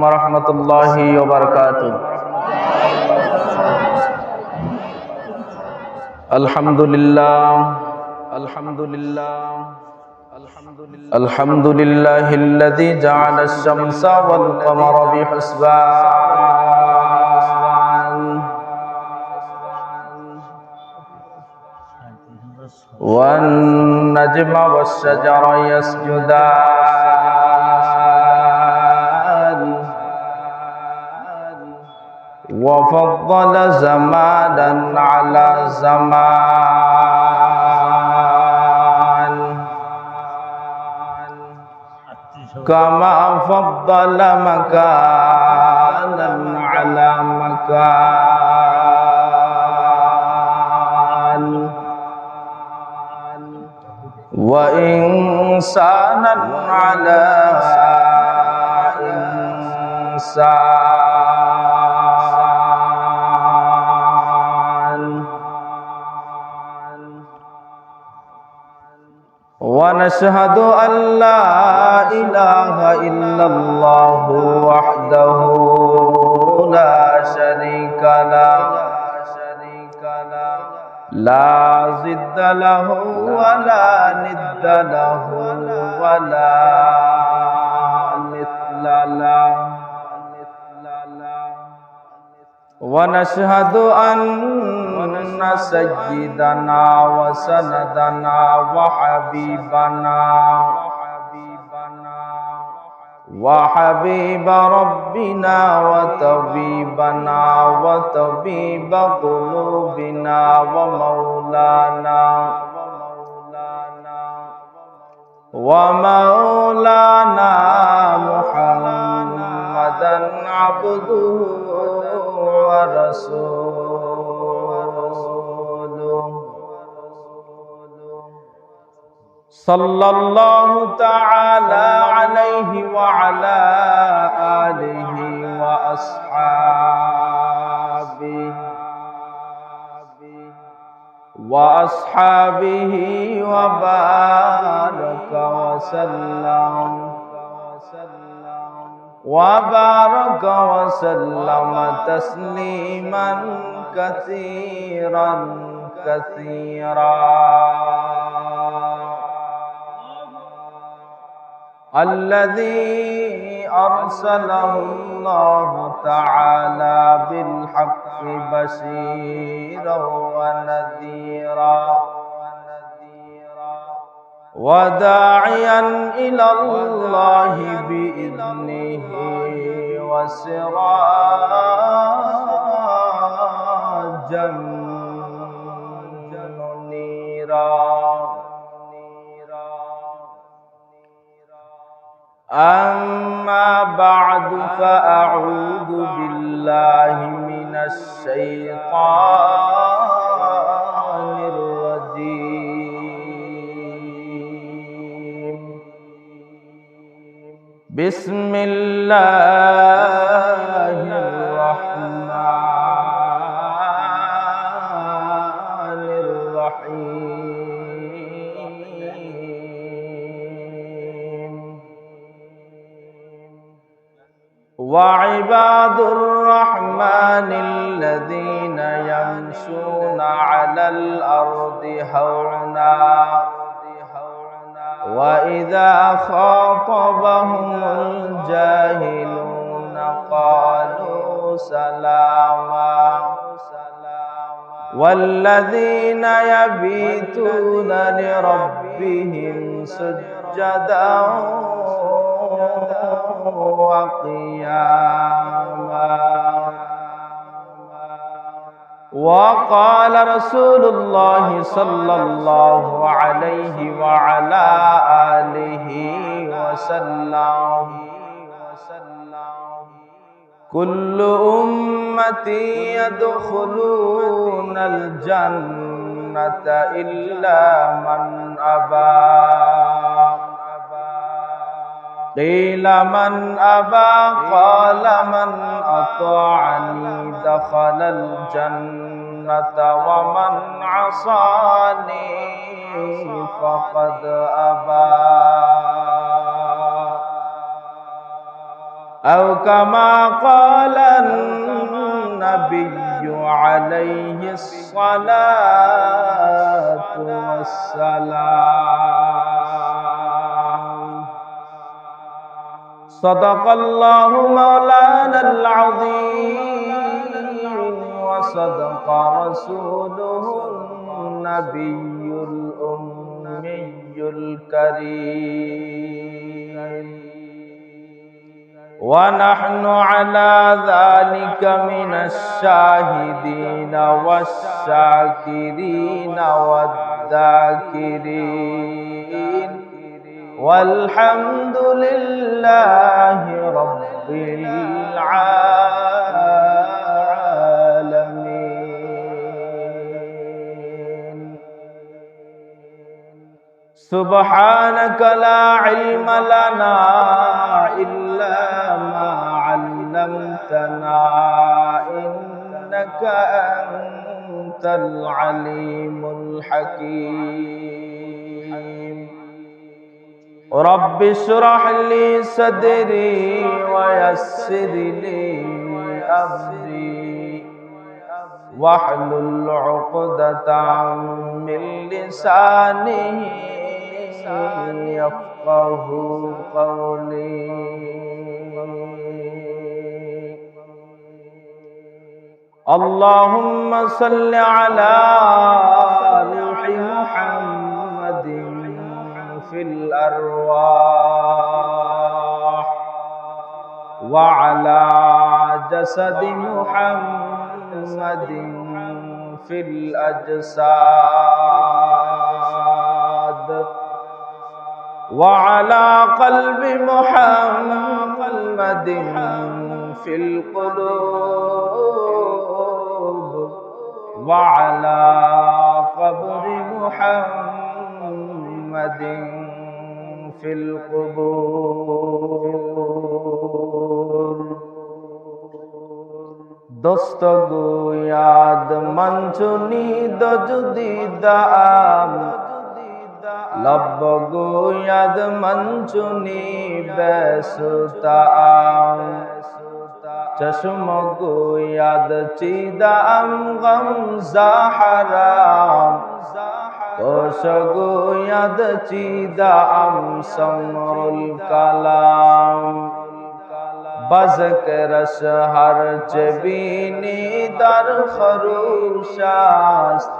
warahmatullahi wabarakatuh. Alhamdulillah, alhamdulillahilladzi ja'ala asy-syamsa wal qamara bihusban wan najma wasyajara yasjudan wa faddala zamanan ala zaman kama faddala makanan ala makan wa insanan ala insan wa nashhadu an la ilaha illallah wahdahu la syarika lahu la zidda lahu wa la nidda lahu wa la mithla lahu wa nashhadu anna sayyidana wa sanadana wa habibana wa habiba rabbina wa tabibana wa tabiba qulubina wa maulana Muhammadan abduhu wa rasuluh sallallahu ta'ala alaihi wa ala alihi wa ashabihi wa baraka wa sallam tasliman katsiran الذي أرسله الله تعالى بالحق بشيرا ونذيرا وداعيا إلى الله بإذنه وسراجا منيرا أما بعد فأعوذ بالله من الشيطان الرجيم بسم الله الرحمن الرحيم وعباد الرحمن الذين يمشون على الأرض هونا وإذا خاطبهم الجاهلون قالوا سلاما والذين يبيتون لربهم سجدا وقياما وقال رسول الله صلى الله عليه وعلى آله وسلم كل أمتي يدخلون الجنة إلا من أبى قيل من أبى قال من أطاعني دخل الجنة ومن عصاني فقد أبى أو كما قال النبي عليه الصلاة والسلام صدق الله مولانا العظيم وصدق رسوله النبي الأمي الكريم ونحن على ذلك من الشاهدين والشاكرين والذاكرين والحمد لله رب العالمين سبحانك لا علم لنا إلا ما علمتنا إنك أنت العليم الحكيم رب اشرح لي صدري ويسر لي أمري واحلل عقدة من لساني يفقه قولي اللهم صل على روح محمد في الأرواح وعلى جسد محمد في الأجساد وعلى قلب محمد في القلوب وعلى قبر محمد في القبور دوست گوید من چنید جدی دام لب گوید من چنی بیستام چشم گوید چیدم غم زحرام گوش گوید چیدم سمر الکلام بذکرش هرچه بینی در خروش است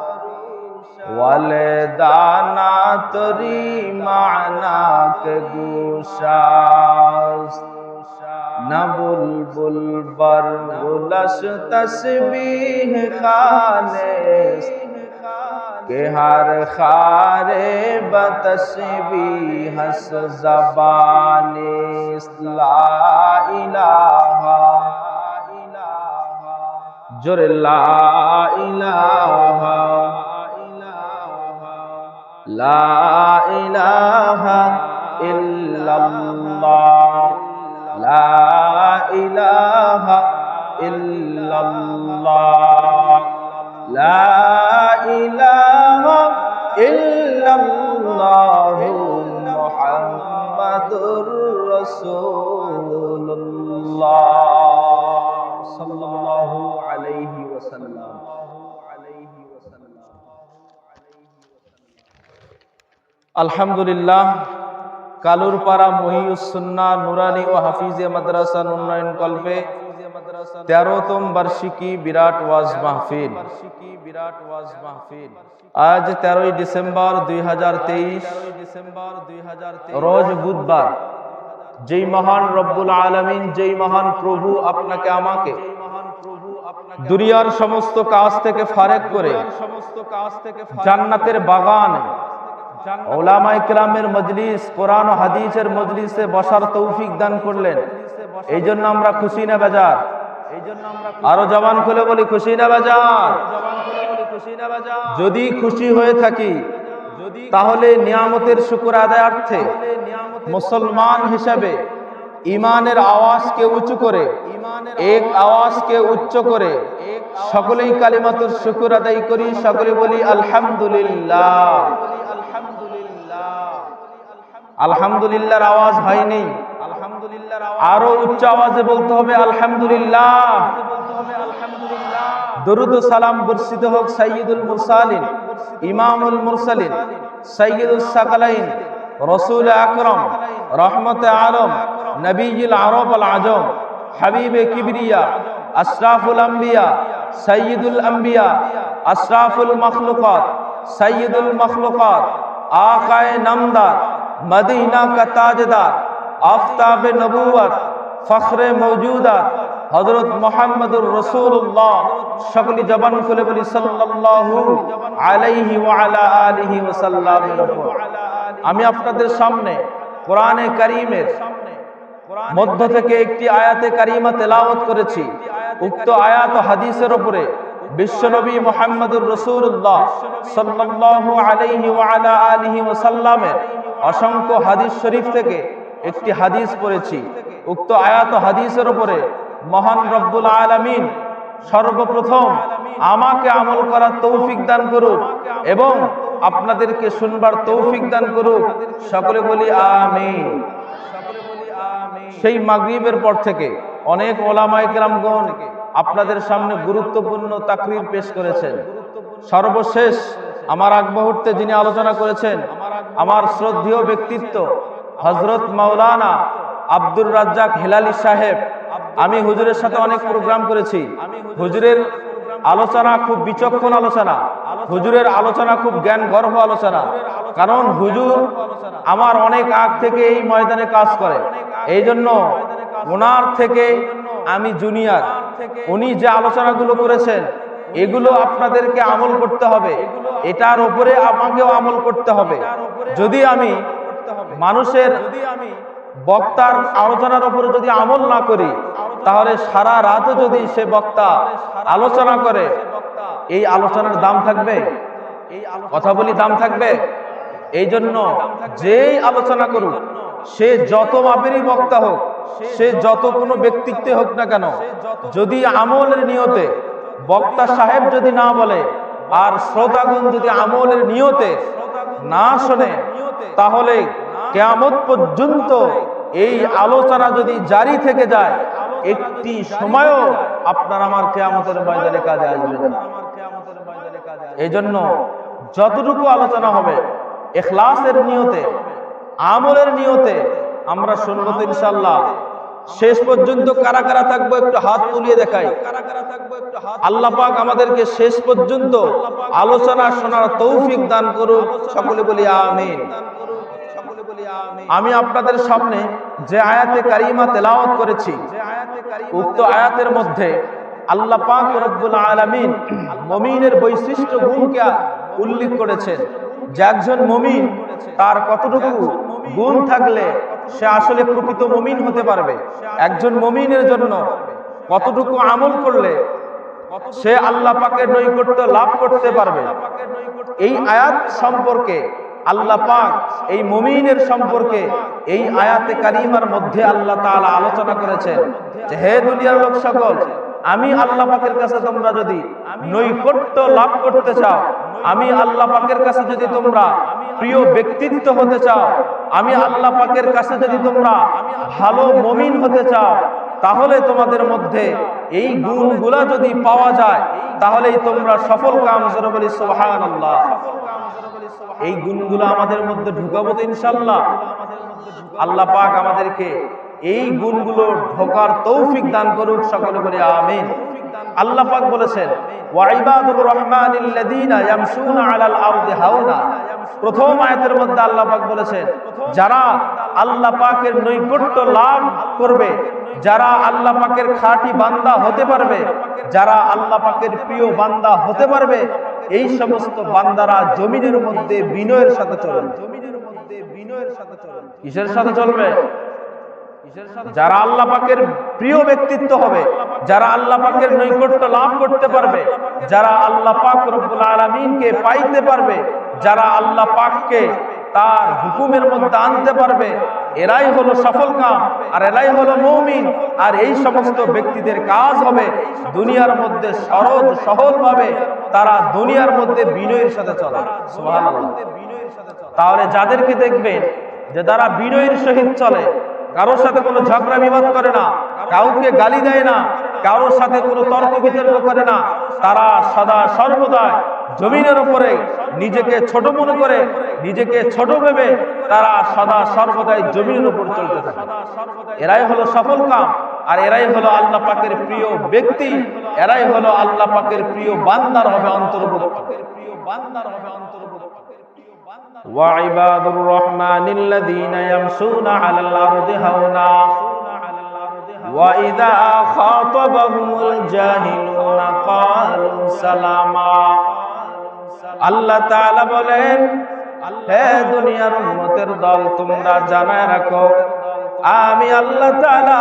ولدانا تری معنا که گوش است نه بلبل بر گلش تسبیح خوانست که هر خاره به تسبیح است زبانست لا اله جر لا اله لا اله الا الله لا اله الا الله لا اله الا الله محمد رسول الله صلى الله عليه وسلم আলহামদুলিল্লাহ কালুরপাড়া মহিউস সুন্নাহ নুরানি ও হাফিজিয়া মাদ্রাসা উন্নয়ন কল্পে 13তম বার্ষিকী বিরাট ওয়াজ মাহফিল আজ 13ই December 2023 রোজ বুধবার যেই মহান রব্বুল আলামিন যেই মহান প্রভু আপনাকে আমাকে দুনিয়ার সমস্ত কাজ থেকে ফারেক করে জান্নাতের বাগানে উলামায়ে কেরামের মজলিস কোরআন ও হাদিসের মজলিসে বসার তৌফিক দান করলেন এই জন্য আমরা খুশি না বেজার আরো জবান খুলে বলি খুশি না বেজার যদি খুশি হয়ে থাকি তাহলে নিয়ামতের শুকর আদায়ার্থে মুসলমান হিসেবে ইমানের আওয়াজকে উঁচু করে এক আওয়াজকে উচ্চ করে সকলেই কালিমাতুর শুকর আদায় করি সকলে বলি আলহামদুলিল্লাহ আলহামদুলিল্লাহর আওয়াজ হয়নি আরো উচ্চ আওয়াজে বলতে হবে আলহামদুলিল্লাহ। দরুদ ও সালাম বর্ষিত হোক সাইয়্যিদুল মুরসালিন, ইমামুল মুরসালিন, সাইয়্যিদুস সাকালাইন, রাসূল আকরাম, রহমতে আলম, নবীল আরব আল আজম, হাবিবে কিবরিয়া, আশরাফুল আম্বিয়া, সাইয়্যিদুল আম্বিয়া, আশরাফুল মখলুকাত, সাইয়্যিদুল মখলুকাত, আকায়ে নামদার, মদিনা কা তাজদার, আফতাবে নবুয়ত, ফখরে মওজুদাত, হযরত মুহাম্মদুর রাসূলুল্লাহ। সকলে জবান খুলে বলি সাল্লাল্লাহু আলাইহি ওয়া আলা আলিহি ওয়া সাল্লাম। আমি আপনাদের সামনে কোরআনে কারীমের মধ্য থেকে একটি আয়াতে কারিমা তেলাওয়াত করেছি। উক্ত আয়াত ও হাদিসের উপরে বিশ্বনবী মুহাম্মদুর রাসূলুল্লাহ সাল্লাল্লাহু আলাইহি ওয়া আলা আলিহি ওয়া সাল্লামের অসংখ্য হাদিস শরীফ থেকে একটি হাদিস পড়েছি। উক্ত আয়াত ও হাদিসের উপরে মহান রব্বুল আলামিন সর্বপ্রথম আমাকে আমল করার তৌফিক দান করুক এবং আপনাদেরকে শুনবার তৌফিক দান করুক। সকলে বলি আমিন। সেই মাগরিবের পর থেকে অনেক ওলামায়ে কেরামগণ আপনাদের সামনে গুরুত্বপূর্ণ তাকরীর পেশ করেছেন। সর্বশেষ আমার আগ মুহূর্তে যিনি আলোচনা করেছেন আমার শ্রদ্ধেয় ব্যক্তিত্ব হযরত মাওলানা আব্দুর রাজ্জাক হেলালি সাহেব। আমি হুজুরের সাথে অনেক প্রোগ্রাম করেছি। হুজুরের আলোচনা খুব বিচক্ষণ আলোচনা, হুজুরের আলোচনা খুব জ্ঞান গর্ভ আলোচনা। কারণ হুজুর আমার অনেক আগ থেকে এই ময়দানে কাজ করে, এই জন্য ওনার থেকে আমি জুনিয়র। উনি যে আলোচনাগুলো করেছেন এগুলো আপনাদেরকে আমল করতে হবে, এটার উপরে আমাকেও আমল করতে হবে। যদি আমি মানুষের বক্তার আলোচনার উপরে যদি আমল না করি তাহলে সারা রাতও যদি সে বক্তা আলোচনা করে এই আলোচনার দাম থাকবে? কথা বলি, দাম থাকবে? এই জন্য যেই আলোচনা করুক, সে যত মাপেরই বক্তা হোক, সে যত কোনো ব্যক্তিত্ব হোক না কেন, যদি আমলের নিয়তে বক্তা সাহেব যদি না বলে আর শ্রোতাগণ যদি আমলের নিয়তে না শোনে তাহলে কিয়ামত পর্যন্ত এই আলোচনা যদি জারি থেকে যায় একটি সময়ও আপনার আমার কিয়ামতের ময়দানে কাজে আসবে না। এই জন্য যতটুকু আলোচনা হবে ইখলাসের নিয়তে, আমলের নিয়তে আমরা শুনবো তো ইনশাআল্লাহ। শেষ পর্যন্ত কারা কারা থাকবো একটু হাত তুলিয়ে দেখাই। আল্লাহ পাক আমাদেরকে শেষ পর্যন্ত আলোচনা শোনার তৌফিক দান করুন। সকলে বলি আমিন। আমি আপনাদের সামনে যে আয়াতে কারিমা তেলাওয়াত করেছি উক্ত আয়াতের মধ্যে আল্লাহ পাক রব্বুল আলামিন মুমিনের বৈশিষ্ট্য গুণকে উল্লেখ করেছেন যে একজন মুমিন তার কতটুকু গুণ থাকলে সে আসলে প্রকৃত মুমিন হতে পারবে, একজন মুমিনের জন্য কতটুকু আমল করলে সে আল্লাহ পাকের নৈকট্য লাভ করতে পারবে। এই আয়াত সম্পর্কে আল্লাহ পাক এই মুমিনের সম্পর্কে এই আয়াতে কারিমার মধ্যে আল্লাহ তাআলা আলোচনা করেছেন যে হে দুনিয়ার লোক সকল, আমি আল্লাহ পাকের কাছে তোমরা যদি নৈকট্য লাভ করতে চাও, আমি আল্লাহ পাকের কাছে যদি তোমরা প্রিয় ব্যক্তিত্ব হতে চাও, আমি আল্লাহ পাকের কাছে যদি তোমরা ভালো মুমিন হতে চাও, তাহলে তোমাদের মধ্যে এই গুণগুলা যদি পাওয়া যায় তাহলেই তোমরা সফল কাম। জোরে বলি সুবহানাল্লাহ। এই গুণগুলো আমাদের মধ্যে ঢুকাবো তো ইনশাআল্লাহ। আল্লাহ পাক আমাদেরকে এই গুণগুলো ঢোকার তৌফিক দান করুক। সকলে বলি আমিন। আল্লাহ পাক বলেছেন ওয়া ইবাদুর রহমানিল্লাযীনা ইয়ামশুনা আলাল আরদি হাওনা। প্রথম আয়াতের মধ্যে আল্লাহ পাক বলেছেন যারা আল্লাহ পাকের নৈকট্য লাভ করবে, যারা আল্লাহ পাকের খাঁটি বান্দা হতে পারবে, যারা আল্লাহ পাকের প্রিয় বান্দা হতে পারবে, এই সমস্ত বান্দারা জমিনের মধ্যে বিনয়ের সাথে চলবে। কিসের সাথে চলবে? যারা আল্লাহ পাকের প্রিয় ব্যক্তিত্ব হবে, যারা আল্লাহ পাকের নৈকট্য লাভ করতে পারবে, যারা আল্লাহ পাক রব্বুল আলামিনকে পাইতে পারবে, যারা আল্লাহ পাককে তার হুকুমের মধ্যে আনতে পারবে, এরাই হলো সফল কাম আর এরাই হলো মুমিন। আর এই সমস্ত ব্যক্তিদের কাজ হবে দুনিয়ার মধ্যে সহজ সহল ভাবে তারা দুনিয়ার মধ্যে বিনয়ের সাথে চলে। সুবহানাল্লাহ। তাহলে যাদেরকে দেখবেন যে তারা বিনয়ের সহিত চলে, কারোর সাথে কোনো ঝগড়া বিবাদ করে না, কাউকে গালি দেয় না, কারোর সাথে কোনো তর্ক বিতর্ক করে না। তারা সদা সর্বদা জমিনের উপরে নিজেকে ছোট মনে করে, নিজেকে ছোট ভেবে তারা সদা সর্বদাই জমিনের উপর চলতে থাকে। এরাই হলো সফল কাম, আর এরাই হলো আল্লাহ পাকের প্রিয় ব্যক্তি, এরাই হলো আল্লাহ পাকের প্রিয় বান্দার হবে অন্তর্ভুক্ত। وعباد الرحمن الذين يمشون على الأرض هونا وإذا خاطبهم الجاهلون قالوا سلاما। আল্লাহ তাআলা বলেন, হে দুনিয়ার উম্মতের দল, তোমরা জানায় রাখো আমি আল্লাহ তাআলা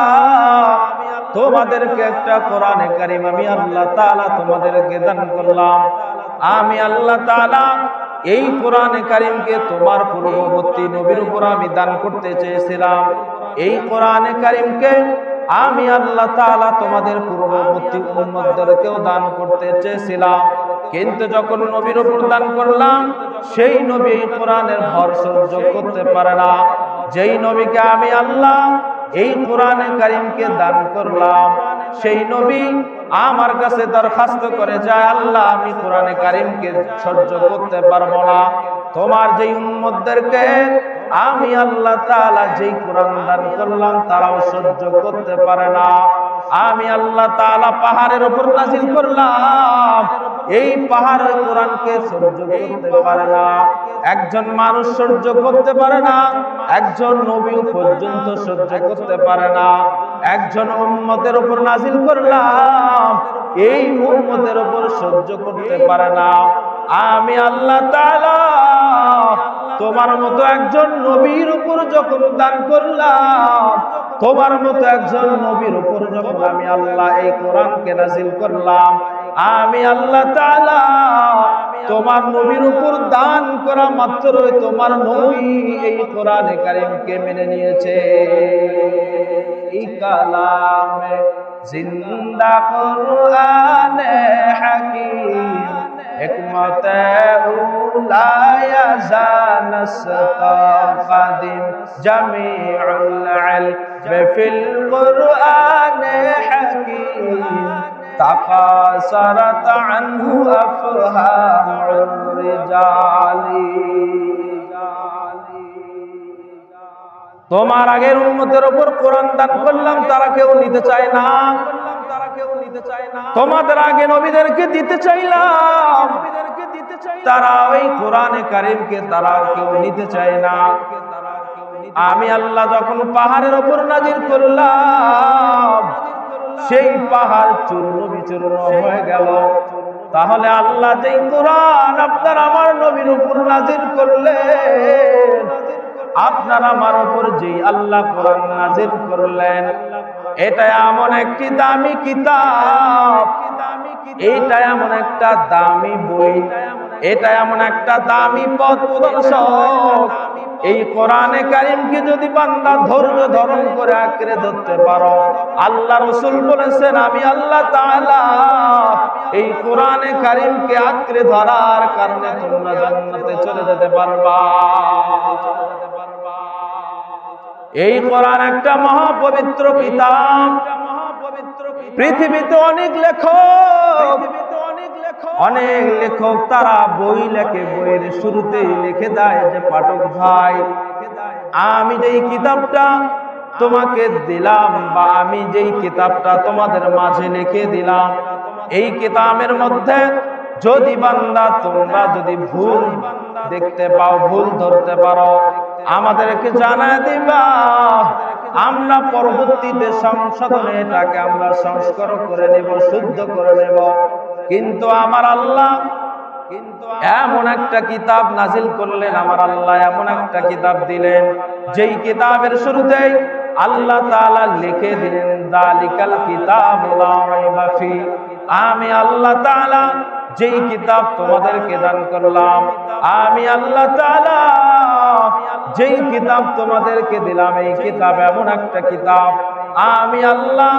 তোমাদেরকে একটা কোরআনে কারীম আমি আল্লাহ তাআলা তোমাদেরকে দান করলাম। আমি আল্লাহ তাআলা এই কোরআনে কারীমকে তোমার পূর্ববর্তী নবীর উপর আমি দান করতে চেয়েছিলাম। এই কোরআনে কারীমকে আমি আল্লাহ তাআলা তোমাদের পূর্ববর্তী উম্মতদেরকেও দান করতে চেয়েছিলাম, কিন্তু যখন নবীর উপর দান করলাম সেই নবী এই কোরআনের ভর সহ্য করতে পারে না। যেই নবীকে আমি আল্লাহ এই কোরআনে কারীমকে দান করলাম সেই নবী আমার কাছে দরখাস্ত করে যায়, আল্লাহ আমি কোরআনে কারীমকে সহ্য করতে পারবো না। তোমার যেই উম্মতদেরকে আমি আল্লাহ তাআলা যেই কোরআন দান করলাম তারাও সহ্য করতে পারে না। আমি আল্লাহ তাআলা পাহাড়ের উপর নাযিল করলাম, এই পাহাড়ের কোরআনকে সহ্য করতে পারে না। একজন মানুষ সহ্য করতে পারে না, একজন নবী পর্যন্ত সহ্য করতে পারে না। একজন উম্মতের উপর নাযিল করলাম, এই উম্মতের উপর সহ্য করতে পারে না। আমি আল্লাহ তাআলা তোমার মতো একজন নবীর উপর যখন দান করলাম, তোমার মতো একজন নবীর উপর যখন আমি আল্লাহ এই কোরআনকে নাযিল করলাম, আমি আল্লাহ তাআলা তোমার নবীর উপর দান করা মাত্রই তোমার নবী এই কোরআনে কারীমকে মেনে নিয়েছে। এই কালামে জিন্দা কোরআনে হাকীম হিকমতে উলায়া জানাসতা কাদিম জামিউল ইলম ফিল কোরআনে হাকীম তাকাসারাত আনহু আফহামুর রিজালি। তোমার আগের উম্মতের উপর কোরআন দান করলাম, তারা কেউ নিতে চায় না। তোমাদের আগে নবীদেরকে দিতে চাইলাম, তারা ওই কোরআনে কারীমকে তারা কেউ নিতে চায় না। আমি আল্লাহ যখন পাহাড়ের উপর নাযিল করলাম সেই পাহাড় চূর্ণ বিচূর্ণ হয়ে গেল। তাহলে আল্লাহ যেই কোরআন আপনার আমার নবীর উপর নাযিল করলেন, আপনার আমার উপর যেই আল্লাহ কোরআন নাযিল করলেন, এটা এমন একটি দামি কিতাব, এটা এমন একটা দামি বই, এটা এমন একটা দামি পথ প্রদর্শক। এই কোরআনে কারীমকে যদি বান্দা ধৈর্য ধারণ করে আঁকড়ে ধরতে পারো, আল্লাহ রাসূল বলেছেন আমি আল্লাহ তাআলা এই কোরআনে কারীমকে আঁকড়ে ধরার কারণে তোমরা জান্নাতে চলে যেতে পারবা। এই কোরআন একটা মহাপবিত্র কিতাব। পৃথিবীতে অনেক লেখক তারা বই লেখে, বইয়ের শুরুতেই লিখে দেয় যে পাঠক ভাই আমি যেই কিতাবটা তোমাকে দিলাম বা আমি যেই কিতাবটা তোমাদের মাঝে লিখে দিলাম, এই কিতাবের মধ্যে যদি বান্দা তোমরা যদি ভুল দেখতে পাও, ভুল ধরতে পারো, আমাদেরকে জানায় দিবা, আমরা পরবর্তীতে সংশোধনে এটাকে আমরা সংস্কার করে নেব, শুদ্ধ করে নেব। কিন্তু আমার আল্লাহ এমন একটা কিতাব নাযিল করলেন, আমার আল্লাহ এমন একটা কিতাব দিলেন যেই কিতাবের শুরুতেই আল্লাহ তাআলা লিখে দিলেন যালিকাল কিতাবু লা রাইবা ফি। আমি আল্লাহ তাআলা যেই কিতাব তোমাদেরকে দান করলাম, আমি আল্লাহ তাআলা যেই কিতাব তোমাদেরকে দিলাম, এই কিতাব এমন একটা কিতাব, আমি আল্লাহ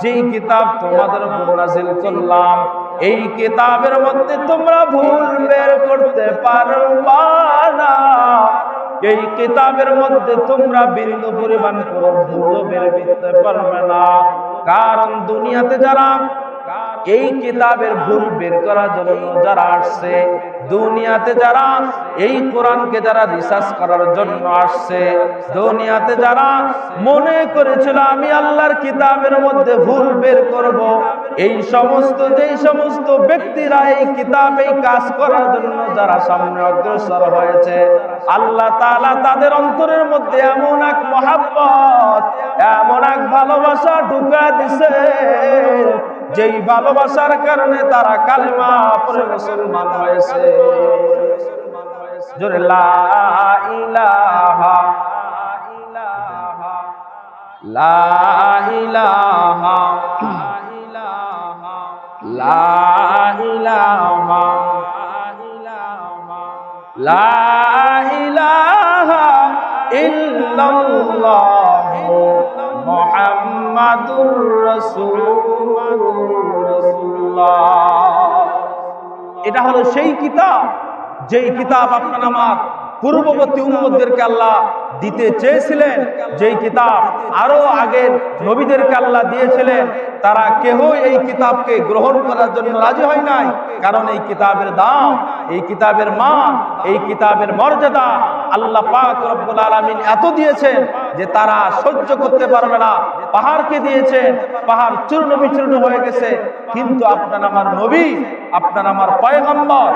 যেই কিতাব তোমাদের উপর নাযিল করলাম, এই কিতাবের মধ্যে তোমরা ভুল বের করতে পারবা না। এই কিতাবের মধ্যে তোমরা বিন্দু পরিমাণ কোনো ভুলও বের করতে পারবে না। কারণ দুনিয়াতে যারা এই কিতাবের ভুল বের করার জন্য যারা আসছে, দুনিয়াতে যারা এই কোরআনকে যারা রিসার্চ করার জন্য আসছে, দুনিয়াতে যারা মনে করেছিল আমি আল্লাহর কিতাবের মধ্যে ভুল বের করব, এই সমস্ত ব্যক্তিরা এই কিতাবে কাজ করার জন্য যারা সামনে অগ্রসর হয়েছে, আল্লাহ তাআলা তাদের অন্তরের মধ্যে এমন এক মহাব্বত, এমন এক ভালোবাসা ঢুকা দিছে, যেই ভালোবাসার কারণে তারা কালিমা পড়ে মুসলমান হয়েছে। জোরে লা ইলাহা লা ইলাহা লা ইলাহা লা ইলাহা ইল্লাল্লাহ মুহাম্মাদুর রাসূলুল্লাহ। এটা হলো সেই কিতাব, যেই কিতাব আপনার আমার পূর্ববর্তী উম্মতদেরকে আল্লাহ দিতে চেয়েছিলেন, যেই কিতাব আরো আগের নবীদেরকে আল্লাহ দিয়েছিলেন। তারা কেউ এই কিতাবকে গ্রহণ করার জন্য রাজি হয় নাই, কারণ এই কিতাবের দাম, এই কিতাবের মান, এই কিতাবের মর্যাদা আল্লাহ পাক রব্বুল আলামিন এত দিয়েছেন যে তারা সহ্য করতে পারবে না। পাহাড়কে দিয়েছেন, পাহাড় চূর্ণ বিচূর্ণ হয়ে গেছে, কিন্তু আপনার আমার নবী, আপনার আমার পয়গম্বর,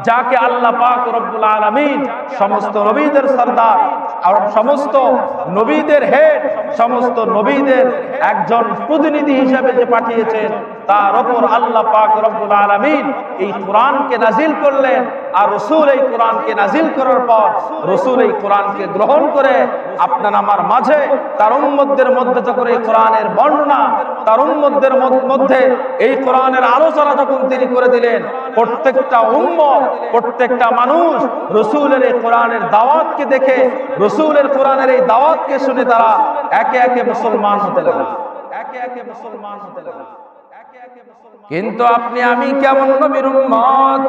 যাকে আল্লাহ পাক রব্বুল আলামিন সমস্ত নবীদের সরদার আর সমস্ত নবীদের হেড, সমস্ত নবীদের একজন প্রতিনিধি হিসেবে যে পাঠিয়েছেন, তার উপর আল্লাহ পাক রব্বুল আলামিন এই কোরআনকে নাজিল করলেন। আর রাসূল এই কোরআনকে নাজিল করার পর রাসূল এই কোরআনকে গ্রহণ করে আপনার আমার মাঝে তার উম্মতদের মধ্যে যখন এই কোরআনের বর্ণনা, তার উম্মতদের মধ্যে এই কোরআনের আলোচনা যখন তিনি করে দিলেন, প্রত্যেকটা উম্মত, প্রত্যেকটা মানুষ রাসূলের এই কোরআনের দাওয়াতকে দেখে, রাসূলের কোরআনের এই দাওয়াতকে শুনে তারা একে একে মুসলমান হতে লাগলো, একে একে মুসলমান হতে লাগলো। কিন্তু আপনি আমি কেমন নবীর উম্মত,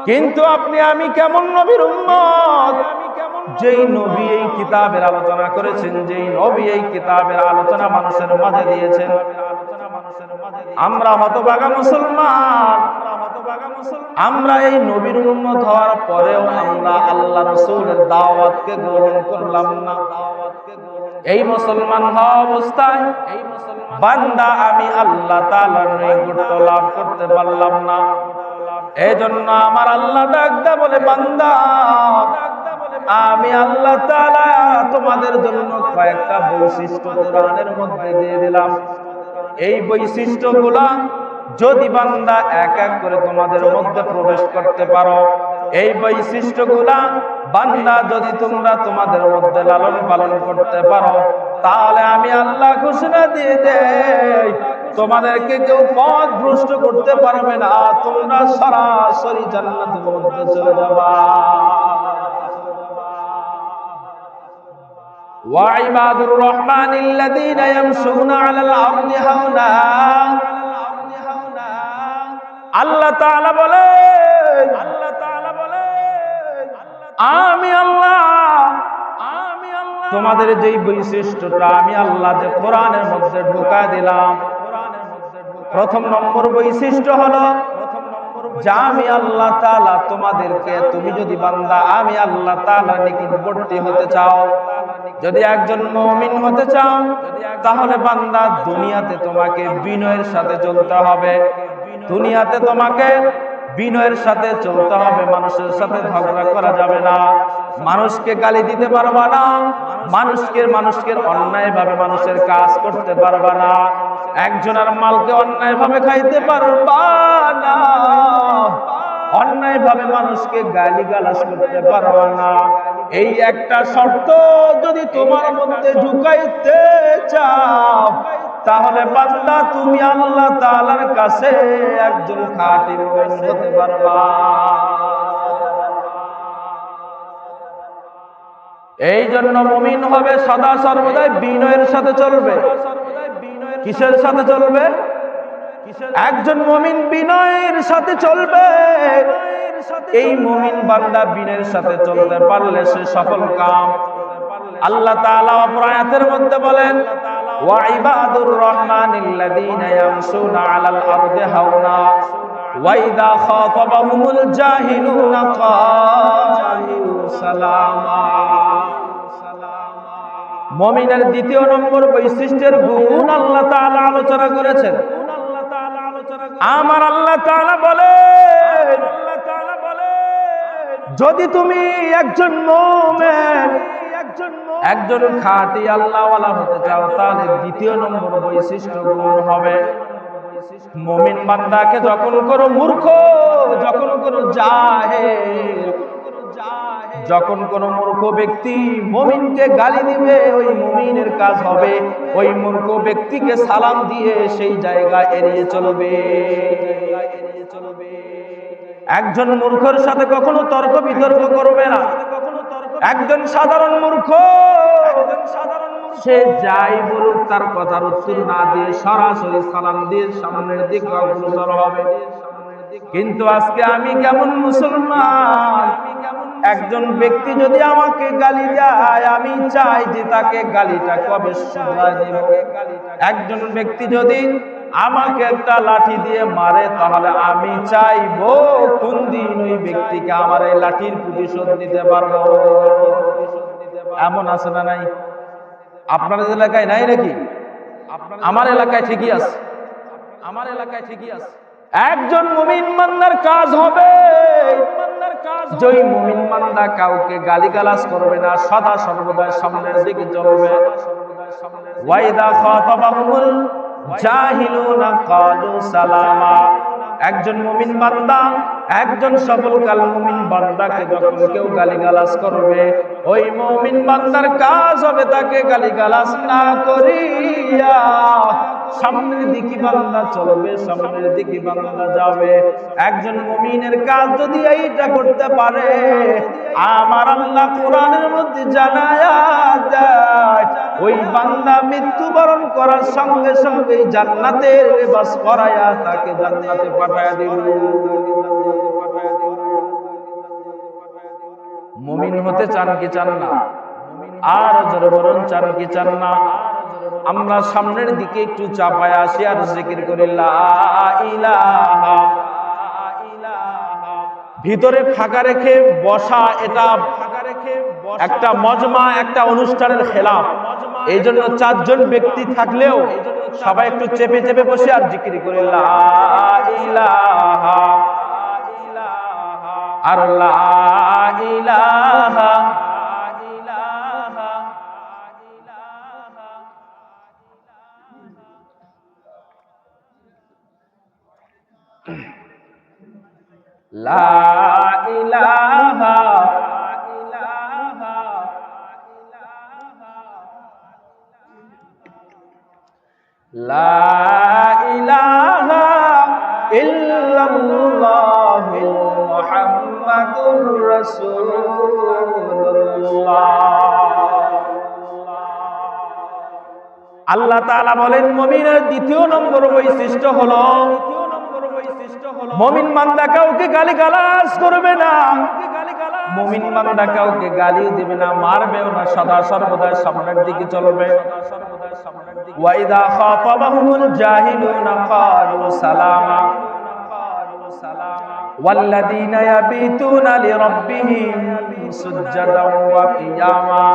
কিন্তু আপনি আমি কেমন নবীর উম্মত, যেই নবী এই কিতাবের আলোচনা করেছেন, যেই নবী এই কিতাবের আলোচনা মানুষের মাঝে দিয়েছেন, আমরা হতভাগা মুসলমান। আমরা এই নবীর উম্মত হওয়ার পরেও আমরা আল্লাহ রাসূলের দাওয়াতকে গ্রহণ করলাম না। এই মুসলমান হওয়া অবস্থায় বান্দা আমি আল্লাহ তাআলার নৈকট্য লাভ করতে পারলাম না। এই জন্য আমার আল্লাহ ডাকদা বলে, বান্দা আমি আল্লাহ তাআলা তোমাদের জন্য কয়েকটা বৈশিষ্ট্য কোরআনের মধ্যে দিয়ে দিলাম। এই বৈশিষ্ট্যগুলা যদি বান্দা এক এক করে তোমাদের মধ্যে প্রবেশ করতে পারো, এই বৈশিষ্ট্যগুলা বান্দা যদি তোমরা তোমাদের মধ্যে লালন পালন করতে পারো, তাহলে আমি আল্লাহ ঘোষণা দিয়ে দেই, তোমাদেরকে কেউ পথ ভ্রষ্ট করতে পারবে না, তোমরা সরাসরি জান্নাতের মধ্যে চলে যাবা। ওয়াইবাদুর রহমানিল্লাযীনা ইয়ামশুনা আলাল আরদি হাওনা। আল্লাহ তাআলা বলেন, আমি আল্লাহ তোমাদের যেই বৈশিষ্ট্যটা আমি আল্লাহ যে কোরআনের মধ্যে ঢোকা দিলাম, প্রথম নম্বর বৈশিষ্ট্য হলো যে আমি আল্লাহ তাআলা তোমাদেরকে, তুমি যদি বান্দা আমি আল্লাহ তাআলার নিকটবর্তী হতে চাও, যদি একজন মুমিন হতে চাও, তাহলে বান্দা দুনিয়াতে তোমাকে বিনয়ের সাথে চলতে হবে। দুনিয়াতে তোমাকে বিনয়ের সাথে চলতে হবে, মানুষের সাথে ঝগড়া করা যাবে না, মানুষকে গালি দিতে পারবা না, মানুষকে অন্যায় ভাবে মানুষের কাজ করতে পারবা না, একজনের মালকে অন্যায় ভাবে খাইতে পারবা না, অন্যায় ভাবে মানুষকে গালিগালাজ করতে পারবা না। এই একটা শর্ত যদি তোমার মধ্যে ঢুকাইতে চাও, তাহলে বান্দা তুমি আল্লাহ তাআলার কাছে একজন খাঁটি মুমিন হতে পারবা। এই জন্য মুমিন হবে সদা সর্বদাই বিনয়ের সাথে চলবে। কিসের সাথে চলবে? একজন মুমিন বিনয়ের সাথে চলবে, এই মুমিন বান্দা বিনয়ের সাথে চলতে পারলে সে সফল কাম। আল্লাহ তাআলা অপর আয়াতের মধ্যে বলেন, ওয়া ইবাদুর রহমানিল্লাযীনা ইয়ামশুনা আলাল আরদি হাওনা ওয়া ইযা খাতাবাহুমুল জাহিলুনা ক্বালু সালামা। মুমিনের দ্বিতীয় নম্বর বৈশিষ্ট্যের গুণ আল্লাহ তাআলা আলোচনা করেছেন। আমার আল্লাহ তাআলা বলেন, যদি তুমি একজন মুমিন, একজন খাঁটি আল্লাহওয়ালা হতে চাও, তাহলে দ্বিতীয় নম্বর বৈশিষ্ট্য গুণ হবে মুমিন বান্দাকে যখন করো মূর্খ, যখন করো জাহেল, যখন কোন মূর্খ ব্যক্তি মুমিনকে গালি দিবে, ওই মুমিনের কাজ হবে ওই মূর্খ ব্যক্তিকে সালাম দিয়ে সেই জায়গা এড়িয়ে চলবে। একজন মূর্খের সাথে কখনো তর্ক বিতর্ক করবে না। একজন সাধারণ মূর্খ, সে যাই বলুক তার কথার উত্তর না দিয়ে সরাসরি সালাম দিয়ে সামনের দিকে অগ্রসর হবে। কিন্তু আজকে আমি কেমন মুসলমান, একজন ব্যক্তি যদি আমাকে গালি দেয়, আমি চাই যে তাকে গালিটা কবে শুধরায় দেব। একজন ব্যক্তি যদি আমাকে একটা লাঠি দিয়ে মারে, তাহলে আমি চাইবো কোন দিন ওই ব্যক্তিকে আমার এই লাঠির প্রতিশোধ দিতে পারবো। এমন আছে না নাই? আপনাদের এলাকায় নাই নাকি? আমার এলাকায় ঠিকই আছে, আমার এলাকায় ঠিকই আছে। একজন মুমিন বান্দার কাজ হবে, যেই মুমিন বান্দা কাউকে গালিগালাজ করবে না, সদা সর্বদা সামনের দিকে চলবে। ওয়াইদা খাতাবাহুমুল জাহিলুনা ক্বালু সালামা। একজন মুমিন বান্দা, একজন সফলকাল মুমিন বান্দাকে যখন কেউ গালিগালাজ করবে, ওই মুমিন বান্দার কাজ হবে তাকে গালিগালাজ না করিয়া সামনের দিকে বান্দা চলবে, সামনের দিকে বান্দা যাবে। একজন মুমিনের কাজ যদি এইটা করতে পারে, আমার আল্লাহ কোরআনের মধ্যে জানায়া দেয়, ওই বান্দা মৃত্যুবরণ করার সঙ্গে সঙ্গে জান্নাতের লিবাস পরায়া তাকে জান্নাতে পাঠায়া দিবে। মুমিন হতে চান কি চান না? আর জোরে বলুন, চান কি চান না? আমরা সামনের দিকে একটু চাপায় আসি আর জিকির করি লা ইলাহা। ভিতরে ফাঁকা রেখে বসা, এটা একটা মজমা, একটা অনুষ্ঠানের খেলাফ। এই জন্য চারজন ব্যক্তি থাকলেও সবাই একটু চেপে চেপে বসে আর জিকির করি লা ইলাহা আর লা ইলাহা। লা ইলাহা লা ইলাহা ইল্লাল্লাহু মুহাম্মাদুর রাসূলুল্লাহ। আল্লাহ তাআলা বলেন, মুমিনের দ্বিতীয় নম্বর বৈশিষ্ট্য হলো মুমিন বান্দা কাউকে গালিগালাজ করবে না, মুমিন বান্দা কাউকে গালিও দিবে না, মারবেও না, সদা সর্বদা সামনের দিকে চলবে। ওয়াইদা খাতাবাহুমুল জাহিলুনা ক্বালু সালামা ওয়াল্লাযীনা ইয়াবিতুনা লিরাব্বিহিম সুজদান ওয়া কিয়ামা।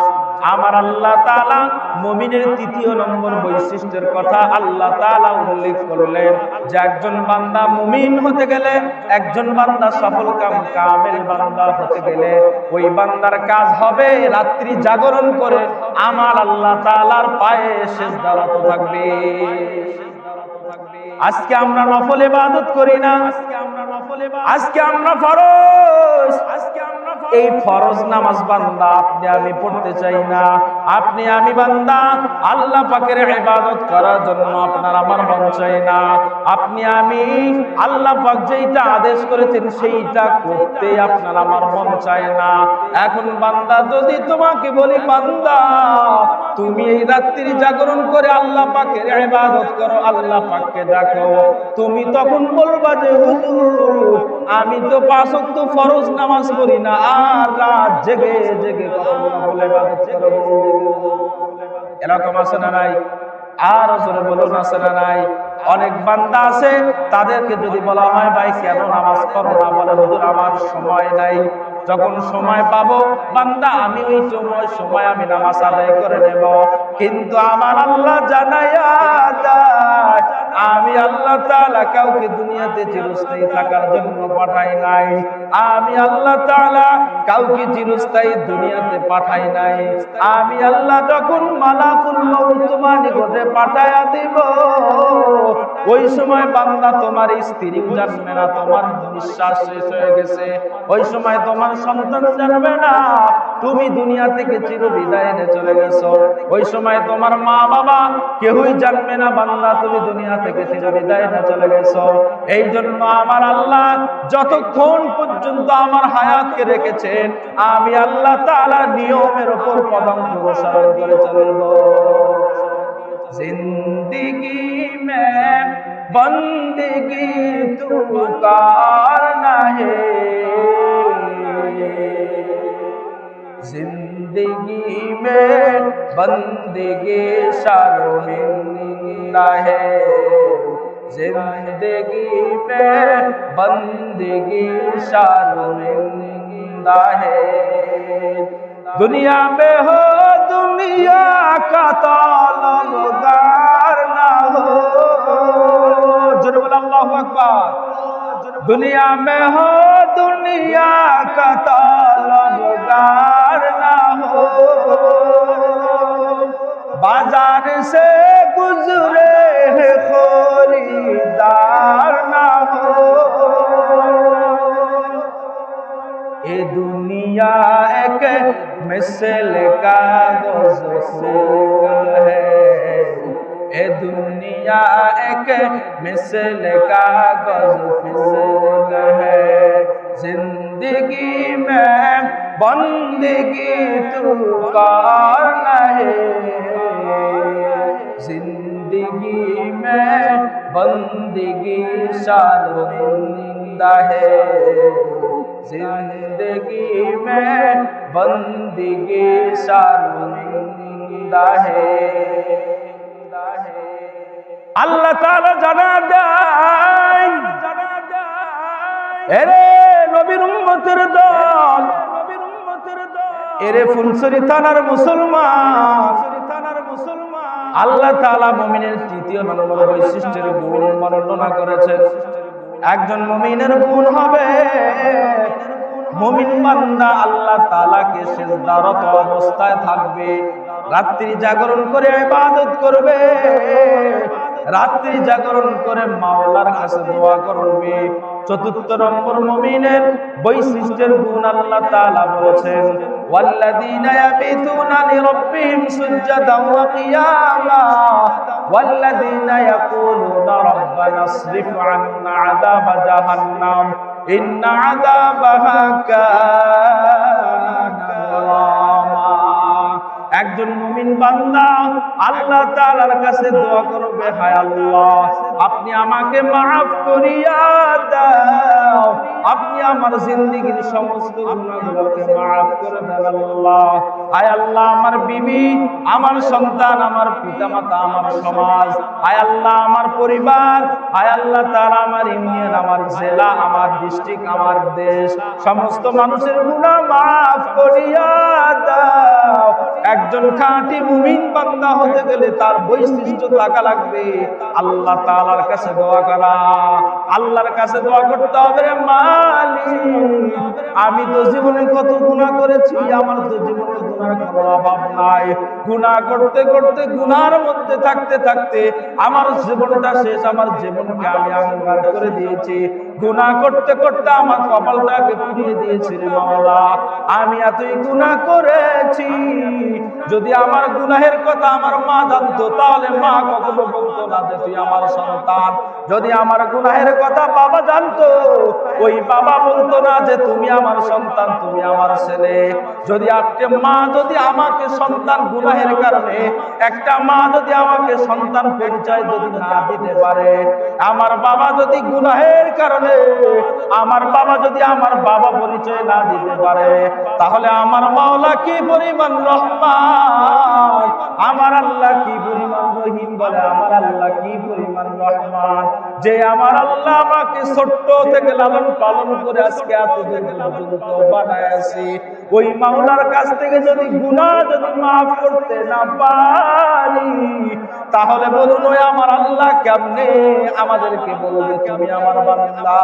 আমার আল্লাহ তাআলা মুমিনের তৃতীয় নম্বর বৈশিষ্ট্যের কথা আল্লাহ তাআলা উল্লেখ করলেন, যে একজন বান্দা মুমিন হতে গেলে, একজন বান্দা সফল কামেল বান্দা হতে গেলে, ওই বান্দার কাজ হবে রাত্রি জাগরণ করে আমার আল্লাহ তাআলার পায়ে সিজদারত থাকবে। আজকে আমরা নফল ইবাদত করি না, আজকে আমরা ফরজ, এই ফরজ নামাজ বান্দা আপনি আমি পড়তে চাই না। আপনি আমি বান্দা আল্লাহ পাকের ইবাদত করার জন্য আপনার আমার মন চাই না। আপনি আমি আল্লাহ পাক যেইটা আদেশ করেছেন সেইটা করতে আপনার আমার মন চায় না। এখন বান্দা যদি তোমাকে বলি, বান্দা তুমি এই রাত্রি জাগরণ করে আল্লাহ পাকের ইবাদত করো, আল্লাহ পাককে ডাকো, তুমি তখন বলবা যে হুজুর আমি তো 5 ওয়াক্ত ফরজ নামাজ পড়ি না, আর রাত জেগে জেগে বলে ইবাদত করব। এরকম আছে না নাই? আর জোরে বলুন আছে না নাই? অনেক বান্দা আছে, তাদেরকে যদি বলা হয় ভাই কেন নামাজ পড়ো না, বলে হুজুর আমার সময় নাই। যখন সময় পাবো বান্দা আমি ওই সময় আমি নামাজ আদায় করে নেব। কিন্তু আমার আল্লাহ জানাইয়া দেয় আমি আল্লাহ তাআলা কাউকে দুনিয়াতে চিরস্থায়ী থাকার জন্য পাঠাই নাই। আমি আল্লাহ তাআলা কাউকে চিরস্থায়ী দুনিয়াতে পাঠাই নাই। আমি আল্লাহ যখন মালাকুল মউত তোমার নিকটে পাঠায়া দিব, ওই সময় বান্দা তোমার স্ত্রীও জানবে না তোমার নিঃশ্বাস শেষ হয়ে গেছে, ওই সময় তোমার সন্তান জানবে না তুমি দুনিয়া থেকে চির বিদায় নিয়ে চলে গেছো, ওই সময় তোমার মা বাবা কেউই জানবে না বান্দা তুমি দুনিয়া থেকে চির বিদায় নিয়ে চলে গেছো। এই জন্য আমার আল্লাহ যতক্ষণ পর্যন্ত আমার হায়াতকে রেখেছেন আমি আল্লাহ তাআলার নিয়মের উপর কদম অনুসরণ করে চলব। जिंदगी में बंदगी तू करना है, जिंदगी में बंदगी शर्मिंदा है, जिंदगी में बंदगी शर्मिंदा है। दुनिया में हो दुनिया का तलबगार ना हो, जरूर बोलो अल्लाहु अकबर। दुनिया में हो दुनिया का तलबगार ना हो, बाजार से गुजरे खरीदार ना हो, ये दुनिया एक मिसल कागज फूल है, ये दुनिया एक मिसल कागज फूल है, जिंदगी में बंदगी तू करना है, जिंदगी में बंदगी शर्मिंदा है, जिंदगी में बंदगी शर्मिंदा है। আল্লাহ তাআলা জানা দেয় এরে নবীর উম্মতের দল, এরে ফুলছড়ি থানার মুসলমান, আল্লাহ তাআলা মুমিনের তৃতীয় নম্বর বৈশিষ্ট্যের গুণ বর্ণনা করেছেন। একজন মুমিনের গুণ হবে মুমিন বান্দা আল্লাহ তাআলাকে সিজদারত অবস্থায় থাকবে, রাত্রি জাগরণ করে ইবাদত করবে, রাত্রি জাগরণ করে মাওলার কাছে দোয়া করবে। চতুর্থ নম্বর মুমিনের বৈশিষ্ট্যের গুণ আল্লাহ তাআলা বলেছেন ওয়াল্লাযীনা ইয়াবিতুনা লিরাব্বিহিম সুজদান ওয়া কিয়ামা ওয়াল্লাযীনা ইয়াকুলুনা রাব্বানা আসরিফ আন্না আযাবা জাহান্নাম ইন্না আযাবাহা কানা গারামা। একজন মুমিন বান্দা আল্লাহ তাআলার কাছে দোয়া করবে, হায় আল্লাহ আপনি আমাকে মাফ করিয়া দাও, আপনি আমার জিন্দেগীর সমস্ত গুনাহগুলোকে মাফ করে দেন আল্লাহ। হায় আল্লাহ আমার বিবি, আমার সন্তান, আমার পিতামাতা, আমার সমাজ, হায় আল্লাহ আমার পরিবার, হায় আল্লাহ তাআলা আমার ইউনিয়ন, আমার জেলা, আমার ডিস্ট্রিক্ট, আমার দেশ, সমস্ত মানুষের গুনাহ মাফ করিয়া দাও। একজন খাঁটি মুমিন বান্দা হতে গেলে তার বৈশিষ্ট্য থাকা লাগবে আল্লাহ তাআলার কাছে দোয়া করা। আল্লাহর কাছে দোয়া করতে হবে, মালিক আমি তো জীবনে কত গুনাহ করেছি, আমার তো জীবনে গুনার কোনো অভাব নাই, গুনাহ করতে করতে গুনার মধ্যে থাকতে থাকতে আমার জীবনটা শেষ, আমার জীবনকে আমি অন্ধকার করে দিয়েছি। গুনাহ করতে করতে আমার কপালটাকে পুড়িয়ে দিয়েছিলে মাওলা। আমি এতই গুনাহ করেছি, যদি আমার গুনাহের কথা আমার মা জানতো তাহলে মা কখনো বলতো না যে তুই আমার সন্তান। যদি আমার গুনাহের কথা বাবা জানতো, ওই বাবা বলতো না যে তুমি আমার সন্তান, তুমি আমার ছেলে। যদি যদি আমাকে সন্তান গুনাহের কারণে, একটা মা যদি আমাকে সন্তান পরিচয় যদি না দিতে পারে, আমার বাবা যদি গুনাহের কারণে আমার বাবা যদি আমার বাবা পরিচয় না দিতে পারে, তাহলে আমার মাওলা কি পরিমাণ রহমান, আমার আল্লাহ কি পরিমাণ রহিম, বলে আমার আল্লাহ কি পরিমাণ রহমান, যে আমার আল্লাহ আমাকে ছোট্ট থেকে লালন পালন করে আজকে এতদিন পর্যন্ত বানাইছে। ওই মাওলার কাছ থেকে যদি গুনাহ যদি মাফ করতে না পারি, তাহলে বলুন ওই আমার আল্লাহ কেমনে আমাদেরকে বলবে তুমি আমার বান্দা।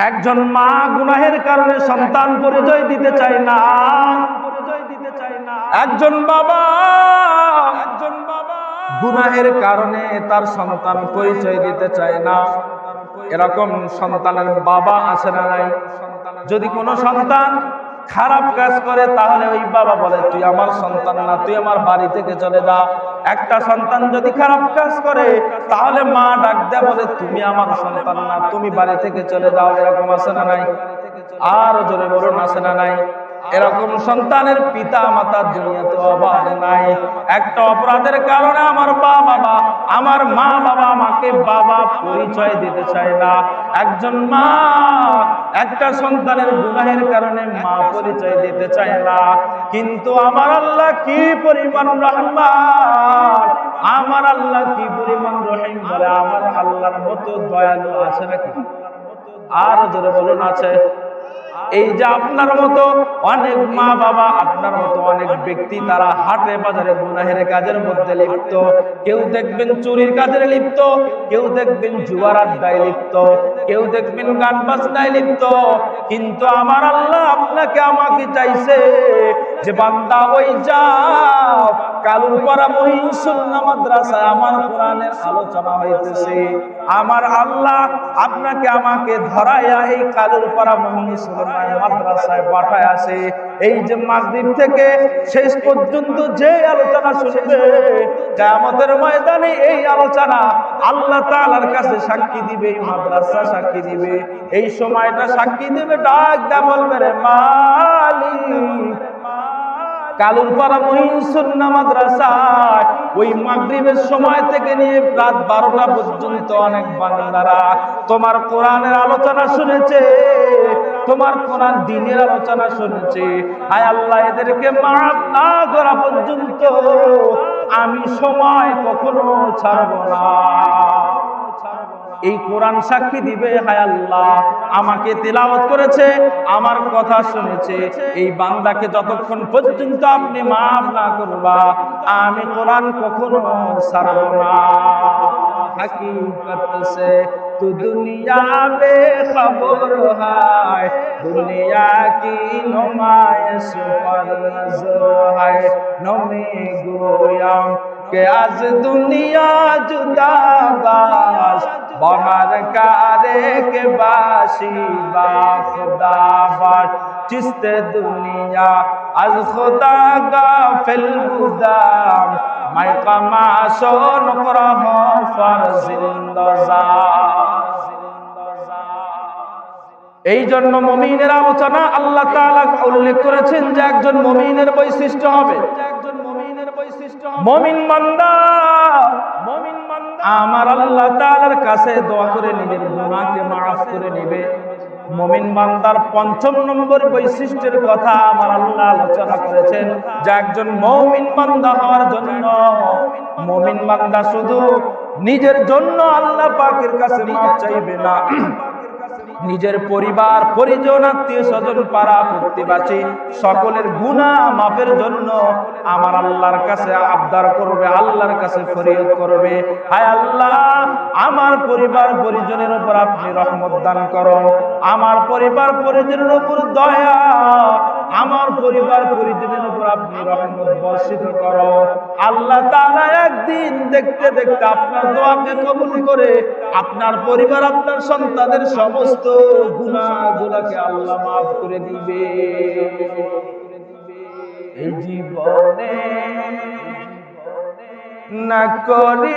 একজন মা গুনাহের কারণে সন্তান পরিচয় দিতে চায় না, একজন বাবা গুনাহের কারণে তার সন্তান পরিচয় দিতে চায় না। এরকম সন্তানের বাবা আছে না নাই? যদি কোনো সন্তান খারাপ কাজ করে তাহলে ওই বাবা বলে তুই আমার সন্তান না, তুই আমার বাড়ি থেকে চলে যা। একটা সন্তান যদি খারাপ কাজ করে তাহলে মা ডাক দেয় বলে তুমি আমার সন্তান না, তুমি বাড়ি থেকে চলে যাও। এরকম আছে না নাই? আর জোরে বলুন আছে না নাই? এরকম সন্তানের পিতা মাতা দুনিয়াতে অভাব নাই। একটা অপরাধের কারণে আমার আমার মা বাবা আমাকে বাবা পরিচয় দিতে চায় না। একজন মা একটা সন্তানের গুনাহের কারণে মা পরিচয় দিতে চায় না। কিন্তু আমার আল্লাহ কি পরিমাণ রহমান, আমার আল্লাহ কি পরিমাণ রহিম, বলে আমার আল্লাহর মতো দয়ালু আছে নাকি? আর জোরে বলুন আছে? এই যে আপনার মতো অনেক মা বাবা, আপনার মতো অনেক ব্যক্তি, তারা হাটে বাজারে গুনাহের কাজের মধ্যে লিপ্ত। কেউ দেখবেন চুরির কাজে লিপ্ত, কেউ দেখবেন জুয়ার আড্ডায় লিপ্ত, কেউ দেখবেন গান বাজনায় লিপ্ত। কিন্তু আমার আল্লাহ আপনাকে আমাকে চাইছে যে বান্দা ওই যাও কালুপাড়া মহিন সুন্নাহ মাদ্রাসায় আমার কোরআনের আলোচনা হইতেছে। আমার আল্লাহ আপনাকে আমাকে ধরাইয়া এই কালুপাড়া মহিন সুন্নাহ মাদ্রাসায় পাঠায় আসে। এই যে মাগরিব থেকে শেষ পর্যন্ত যে আলোচনা শুনবে, কিয়ামতের ময়দানে এই আলোচনা আল্লাহ তাআলার কাছে সাক্ষী দিবে, এই মাদ্রাসা সাক্ষী দিবে। এই সময়টা সাক্ষী দিবে, ডাক দা বলবে রে মালিক, কালুপাড়া মহিন সুন্নাহ মাদ্রাসায় ওই মাগরিবের সময় থেকে নিয়ে রাত 12টা পর্যন্ত অনেক বান্দারা তোমার কোরআনের আলোচনা শুনেছে, তোমার কোরআন দ্বীনের আলোচনা শুনেছে। আয় আল্লাহ, এদেরকে মাফ না করা পর্যন্ত আমি সময় কখনো ছাড়ব না। এই কোরআন সাক্ষী দিবে, হায় আল্লাহ আমাকে তেলাওয়াত করেছে, আমার কথা শুনেছে, এই বান্দাকে যতক্ষণ পর্যন্ত আপনি মাফ না করবা আমি কোরআন কখনো ছাড়ব না। हकीकत से तू दुनिया में खबर है, दुनिया की नुमाइश पर नजर है। नमी गोयाम के आज दुनिया जुदा बाश, बाहर कारे के बाशी बा खुदा बाश। चिस्ते दुनिया आज खुदा गाफिल बुदाम, मैं कमाशो नकरह फरजिंदजा। এই জন্য মুমিনের আলোচনা আল্লাহ তাআলা উল্লেখ করেছেন যে একজন মুমিনের বৈশিষ্ট্য হবে, মুমিন বান্দা আমার আল্লাহ তাআলার কাছে দোয়া করে নিজের গুনাহকে মাফ করে নেবে। মুমিন বান্দার ৫ম নম্বর বৈশিষ্ট্যের কথা আমার আল্লাহ আলোচনা করেছেন যে একজন মুমিন বান্দা হওয়ার জন্য মুমিন বান্দা শুধু নিজের জন্য আল্লাহ পাকের কাছে মাফ চাইবে না, নিজের পরিবার পরিজন আত্মীয় স্বজন পাড়া প্রতিবেশী সকলের গুনাহ মাফের জন্য আমার আল্লাহর কাছে আবদার করবে, আল্লাহর কাছে ফরিয়াদ করবে, হায় আল্লাহ আমার পরিবার পরিজনের উপর আপনি রহমত দান করুন, আমার পরিবার পরিজনের উপর দয়া আমার পরিবার পরিজনের উপর আপনি রহমত বর্ষিত করো। আল্লাহ তাআলা একদিন দেখতে দেখতে আপনার দোয়াকে কবুল করে আপনার পরিবার, আপনার সন্তানের সমস্ত গুনাহগুলোকে আল্লাহ মাফ করে দিবে। এই জীবনে না করিলাম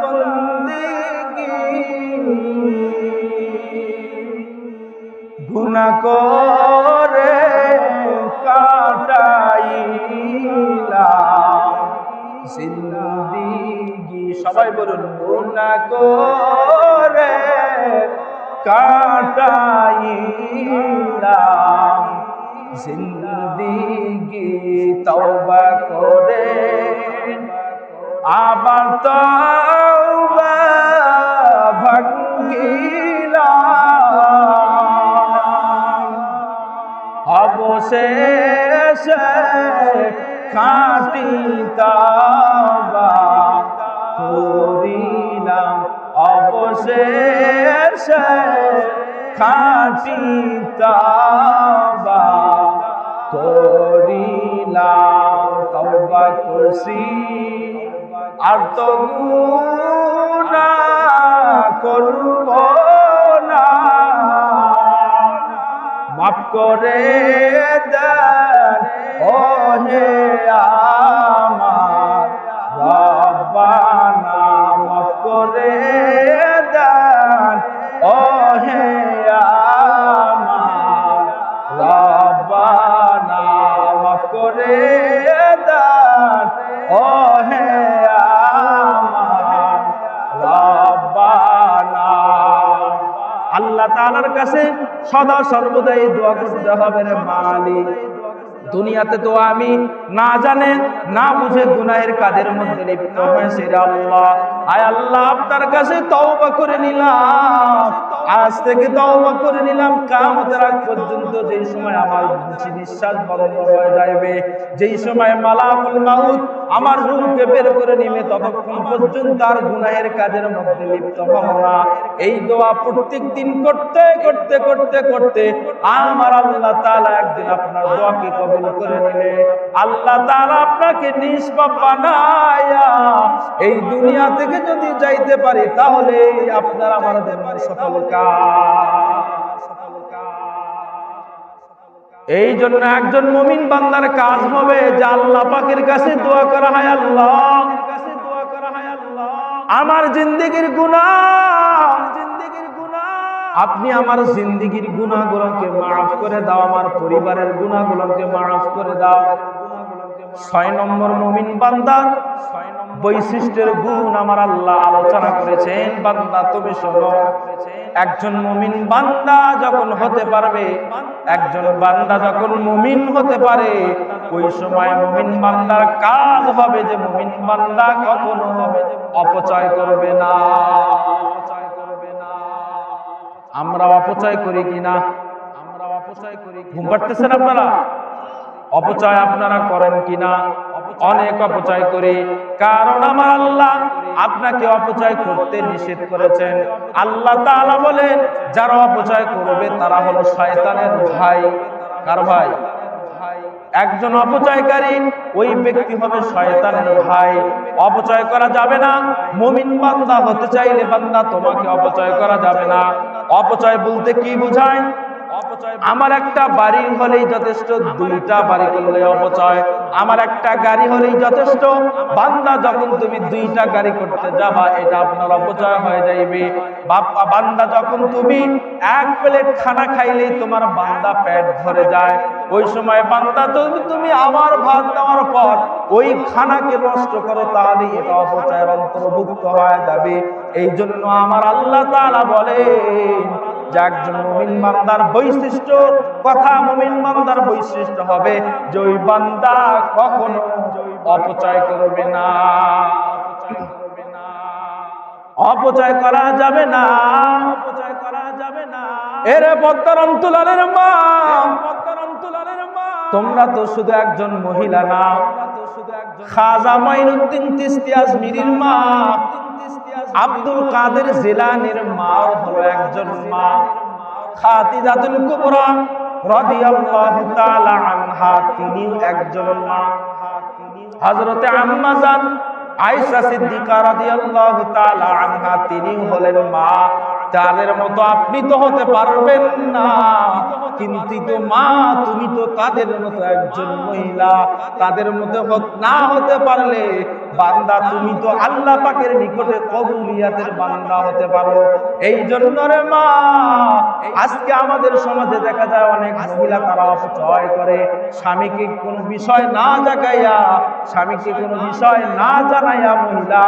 বন্দেগী, গুনাহ করে কাটাইলাম জিন্দেগী। সবাই বলুন, গুনাহ করে কাটাইলাম জিন্দেগী। তওবা করে আবার তওবা ভাঙিলাম, অবশেষে খাঁটি তওবা করিলাম, অবশেষে খাঁটি তওবা করিলাম। তওবা করছি আর তো গুনাহ করব না, মাফ করে দেন ও হে আমার রব্বানা, মাফ করে দেন ও হে আমার রব্বানা, মাফ করে দেন ও হে আমার রব্বানা। আল্লাহ তাআলার কাছে সদা সর্বদা এই দোয়া করতে হবে রে মালিক। দুনিয়াতে তো আমি না জানে না বুঝে গুনাহের কাজের মধ্যে লিপ্ত হয়েছি রে আল্লাহ। আয় আল্লাহ, আপনার কাছে তওবা করে নিলাম, আজ থেকে তওবা করে নিলাম। কিয়ামতের আগ পর্যন্ত যেই সময় আমার নিঃশ্বাস বন্ধ হয়ে যাবে, যেই সময় মালাকুল মাউত আমার রূহকে বের করে নিবে, ততক্ষণ পর্যন্ত আর গুনাহের কাজের মধ্যে লিপ্ত হব না। এই দোয়া প্রত্যেক দিন করতে করতে করতে করতে আমার আল্লাহ তাআলা একদিন আপনার দোয়াকে কবুল করে নিলে আল্লাহ তাআলা আপনাকে নিষ্পাপ বানায়া এই দুনিয়া থেকে যদি যাইতে পারি, তাহলে আপনার আমার জন্য সফল কাজ। এই জন্য একজন মুমিন বান্দার কাজ হবে যে আল্লাহ পাকের কাছে দোয়া করা হয়, আল্লাহ আমার জিন্দেগীর গুনাহ, আপনি আমার জিন্দেগীর গুনাহগুলোকে মাফ করে দাও, আমার পরিবারের গুনাহগুলোকে মাফ করে দাও। 6 নম্বর মুমিন বান্দার বৈশিষ্ট্যের গুণ আমার আল্লাহ আলোচনা করেছেন। বান্দা তুমি শোনো, একজন মুমিন বান্দা যখন হতে পারবে, একজন বান্দা যখন মুমিন হতে পারে, ওই সময় মুমিন বান্দার কাজ হবে যে মুমিন বান্দা কখনো অপচয় করবে না। আমরা অপচয় করি কিনা? আমরা অপচয় করি। ঘুম পাড়তেছেন আপনারা? অপচয় আপনারা করেন কিনা? অনেক অপচয় করি, কারণ আমার আল্লাহ আপনাকে অপচয় করতে নিষেধ করেছেন। আল্লাহ তাআলা বলেন, যারা অপচয় করবে তারা হলো শয়তানের ভাই। কার ভাই? একজন অপচয়কারী ওই ব্যক্তি হবে শয়তানের ভাই। অপচয় করা যাবে না। মুমিন বান্দা হতে চাইলে বান্দা তোমাকে অপচয় করা যাবে না। অপচয় বলতে কি বোঝায়? আমার একটা বাড়ি হলেই যথেষ্ট, 2টা বাড়ি করলে অপচয়। আমার একটা গাড়ি হলেই যথেষ্ট। বান্দা যখন তুমি 2টা গাড়ি করতে যাবা, এটা আপনার অপচয় হয়ে যাইবে। বান্দা যখন তুমি 1 প্লেট খানা খাইলেই তোমার বান্দা পেট ভরে যায়, ওই সময় বান্দা তুমি আবার ভাত দেওয়ার পর ওই খানাকে নষ্ট করো, তাহলে এটা অপচয়ের অন্তর্ভুক্ত হয়ে যাবে। এই জন্য আমার আল্লাহ তাআলা বলেন যে একজন মুমিন বান্দার বৈশিষ্ট্য, কথা মুমিন বান্দার বৈশিষ্ট্য হবে যে ওই বান্দা কখনো অপচয় করবে না। অপচয় করা যাবে না, অপচয় করা যাবে না। এর পদ্মার অন্তলালের মা, তোমরা তো শুধু একজন মহিলা না, খাজা মাইনুদ্দিন চিশতি আজমিরির মা, আব্দুল কাদের জিলানীর মা হলো একজন মা। খাদিজাতুল কুবরা রাদিয়াল্লাহু তাআলা আনহা তিনিও একজন মা। হযরতে আম্মা জান আয়েশা সিদ্দিকা রাদিয়াল্লাহু তাআলা আনহা তিনিও হলেন মা। তাদের মতো আপনি তো হতে পারবেন না, কিন্তু তো মা তুমি তো তাদের মতো একজন মহিলা। তাদের মতো না হতে পারলে বান্দা তুমি তো আল্লাহ পাকের নিকটে কবুলিয়াতের বান্দা হতে পারো। এই জন্য রে মা, আজকে আমাদের সমাজে দেখা যায় অনেক মহিলা তারা অপচয় করে, স্বামীকে কোনো বিষয় না জাগাইয়া, স্বামীকে কোনো বিষয় না জানাইয়া মহিলা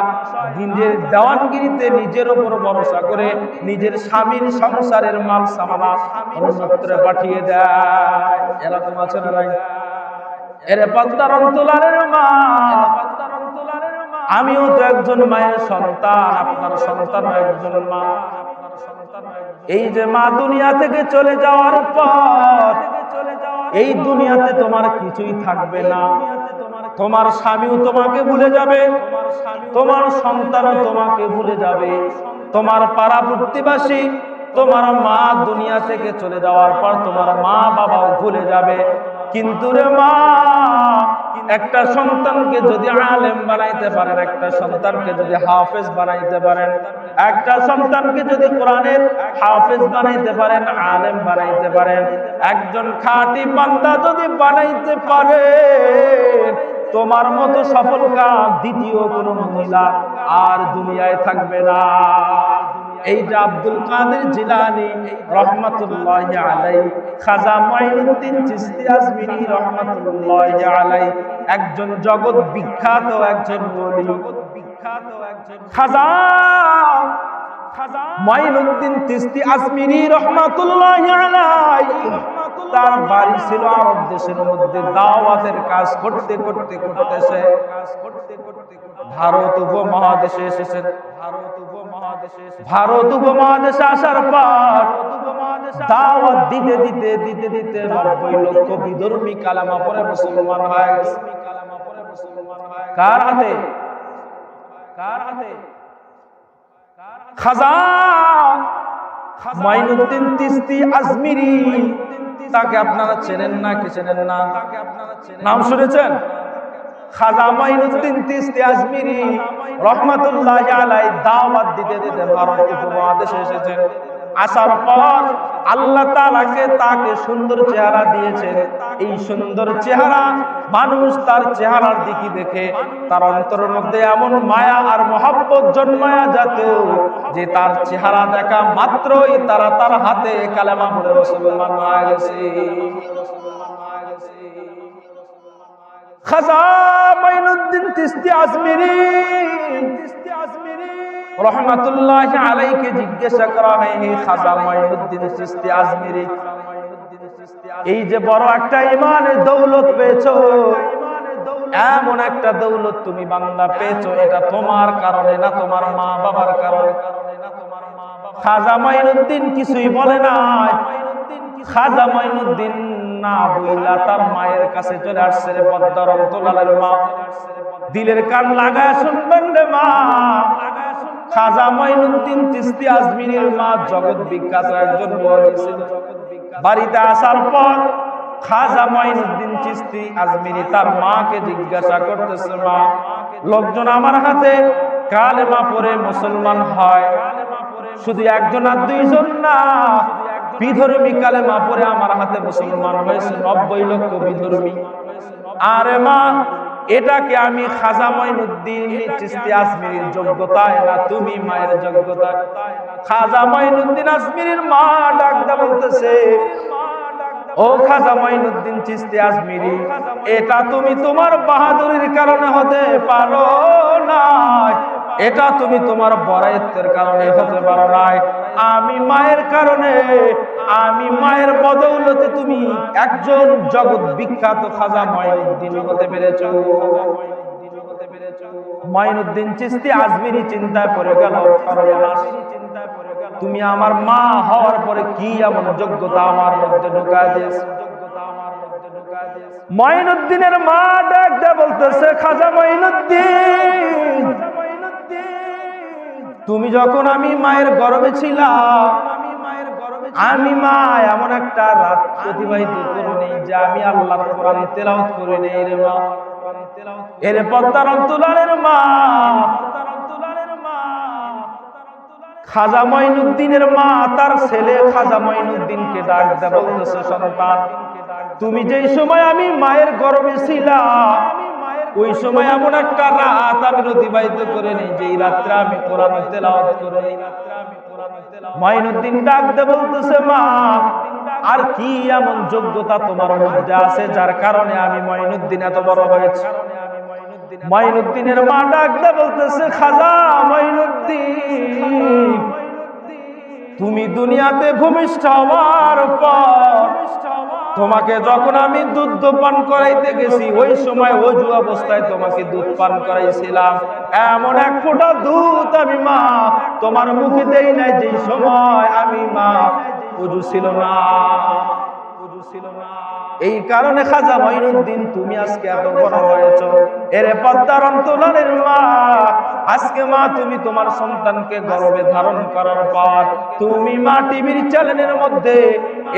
নিজের দেওয়ানগিরিতে নিজের উপর ভরসা করে নিজের স্বামীর সংসারের মাল সামানা অন্যত্র পাঠিয়ে দেয়। এরকম আছে না নাই? এরে পদ্মার অন্তলারের মা, আমিও তো একজন মায়ের সন্তান, আপনার সন্তান একজন মা। এই যে মা দুনিয়া থেকে চলে যাওয়ার পর এই দুনিয়াতে তোমার কিছুই থাকবে না। তোমার স্বামীও তোমাকে ভুলে যাবে, তোমার সন্তানও তোমাকে ভুলে যাবে, তোমার পাড়া প্রতিবাসী, তোমার মা দুনিয়া থেকে চলে যাওয়ার পর তোমার মা বাবাও ভুলে যাবে। কিন্তু রে মা, একটা সন্তানকে যদি আলেম বানাইতে পারেন, একটা সন্তানকে যদি হাফেজ বানাইতে পারেন, একটা সন্তানকে যদি কোরআনের হাফেজ বানাইতে পারেন, আলেম বানাইতে পারেন, একজন খাঁটি বান্দা যদি বানাইতে পারে, তোমার মতো সফল কাজ দ্বিতীয় কোন মহিলা আর দুনিয়ায় থাকবে না। এই যে আব্দুল কাদের জিলানী রহমাতুল্লাহি আলাইহি, খাজা মুঈনুদ্দিন চিশতি আজমিরি রহমাতুল্লাহি আলাইহি একজন জগৎ বিখ্যাত একজন ওলি। খাজা মুঈনুদ্দিন চিশতি আজমিরি রহমাতুল্লাহি আলাইহি তার বাড়ি ছিল আরব দেশের মধ্যে। দাওয়াতের কাজ করতে করতে করতেছে ভারত উপমহাদেশে এসেছেন। ভারত উপমহাদেশে আসার পর দাওয়াত দিতে দিতে দিতে দিতে 90 লক্ষ বিধর্মী কালেমা পড়ে মুসলমান হয়ে গেছে। কার হাতে? কার হাতে? খাজা মুঈনুদ্দিন চিশতি আজমিরি, তাকে আপনারা চেনেন না কি চেনেন না? নাম শুনেছেন? খাজা মুঈনুদ্দিন চিশতি আজমিরি রহমাতুল্লাহি আলাইহি দাওয়াত দিতে দিতে ভারত উপমহাদেশে এসেছেন। আসার পর আল্লাহ তাআলাকে তাকে সুন্দর চেহারা দিয়েছেন। এই সুন্দর চেহারা, মানুষ তার চেহারার দিকে দেখে তার অন্তরের মধ্যে এমন মায়া আর মহব্বত জন্মায়া যেত যে তার চেহারা দেখা মাত্রই তারা তার হাতে কালেমা পড়ে মুসলমান হয়ে গেছে। খাজা মুঈনুদ্দিন চিশতি আজমিরি রহমাতুল্লাহি আলাইহিকে জিজ্ঞাসা করা হয়, হে খাজা মুঈনুদ্দিন চিশতি আজমিরি, এই যে বড় একটা ঈমানের দৌলত পেয়েছো, এমন একটা দৌলত তুমি বান্দা পেয়েছো, এটা তোমার কারণে না তোমার মা বাবার কারণে? খাজা মুঈনুদ্দিন কিছুই বলে নাই। খাজা মুঈনুদ্দিন না বইলা তার মায়ের কাছে চলে আসছে। রে পদ্মার অন্তরালের মা, দিলের কান লাগায় শুনবেন রে মা, খাজা মুঈনুদ্দিন চিশতি আজমিরির মা জগৎ বিখ্যাত একজন ওলি ছিল। বাড়িতে আসার পর খাজা মুঈনুদ্দিন চিশতি আজমিরি তার মাকে জিজ্ঞাসা করতেছে, মা, লোকজন আমার হাতে কালেমা পড়ে মুসলমান হয়, শুধু একজন আর দুইজন না, বিধর্মী কালেমা পড়ে আমার হাতে মুসলমান হয়েছে 90 লক্ষ বিধর্মী। আরে মা, এটাকে আমি খাজা মুঈনুদ্দিন চিশতি আজমিরির যোগ্যতায় না তুমি মায়ের যোগ্যতায়? খাজা মুঈনুদ্দিন আজমিরির মা ডাকতে বলতেছে, ও খাজা মুঈনুদ্দিন চিশতি আজমিরি, এটা তুমি তোমার বাহাদুরির কারণে হতে পারো না, এটা তুমি তোমার বড়াইত্বের কারণে হতে পারো না। আমি মায়ের কারণে, আমি মায়ের বদৌলতে তুমি একজন জগৎ বিখ্যাত খাজা মুঈনুদ্দিন হতে পেরেছো। মুঈনুদ্দিন চিশতি আজমিরি চিন্তায় পড়ে গেল, তুমি আমার মা হওয়ার পরে কি এমন যোগ্যতা আমার মধ্যে ঢুকায় দিয়েছো? মুঈনুদ্দিনের মা ডাক দিয়ে বলতেছে, খাজা মুঈনুদ্দিন, তুমি যখন আমি মায়ের গর্ভে ছিলাম, আমি মা এমন একটা রাত অতিবাহিত করিনি যে আমি আল্লাহর কোরআন তেলাওয়াত করিনি রে মা। এর পর্দার অন্তরালের মা, খাজা মঈনুদ্দিনের মা তার ছেলে খাজা মঈনুদ্দিনকে ডাক দেয়া বলতেছে, সন্তান তুমি যেই সময় আমি মায়ের গর্ভে ছিলাম ওই সময় এমন একটা রাত আমি অতিবাহিত করে নেই যেই রাত্রে আমি কোরআন তেলাওয়াত করে। মঈনুদ্দিন ডাক দেয়া বলতেছে, মা আর কি এমন যোগ্যতা তোমার মধ্যে আছে যার কারণে আমি মঈনুদ্দিন এত বড় হয়েছে? মঈনুদ্দিনের মা ডাক দেয়া বলতেছে, খাজা মঈনুদ্দিন তুমি দুনিয়াতে ভূমিষ্ঠ হওয়ার পর তোমাকে যখন আমি দুধ পান করাইতে গেছি ওই সময় ওযু অবস্থায় তোমাকে দুধ পান করাইছিলাম। এমন এক ফোঁটা দুধ আমি মা তোমার মুখে দেই নাই যেই সময় আমি মা ওযু ছিল না। এই কারণে খাজা মঈনুদ্দিন তুমি আজকে এত বড় হয়েছো। এর পর্দার অন্তরালের মা, আজকে মা তুমি তোমার সন্তানকে গর্ভে ধারণ করার পর তুমি মা টিভির চ্যানেলের মধ্যে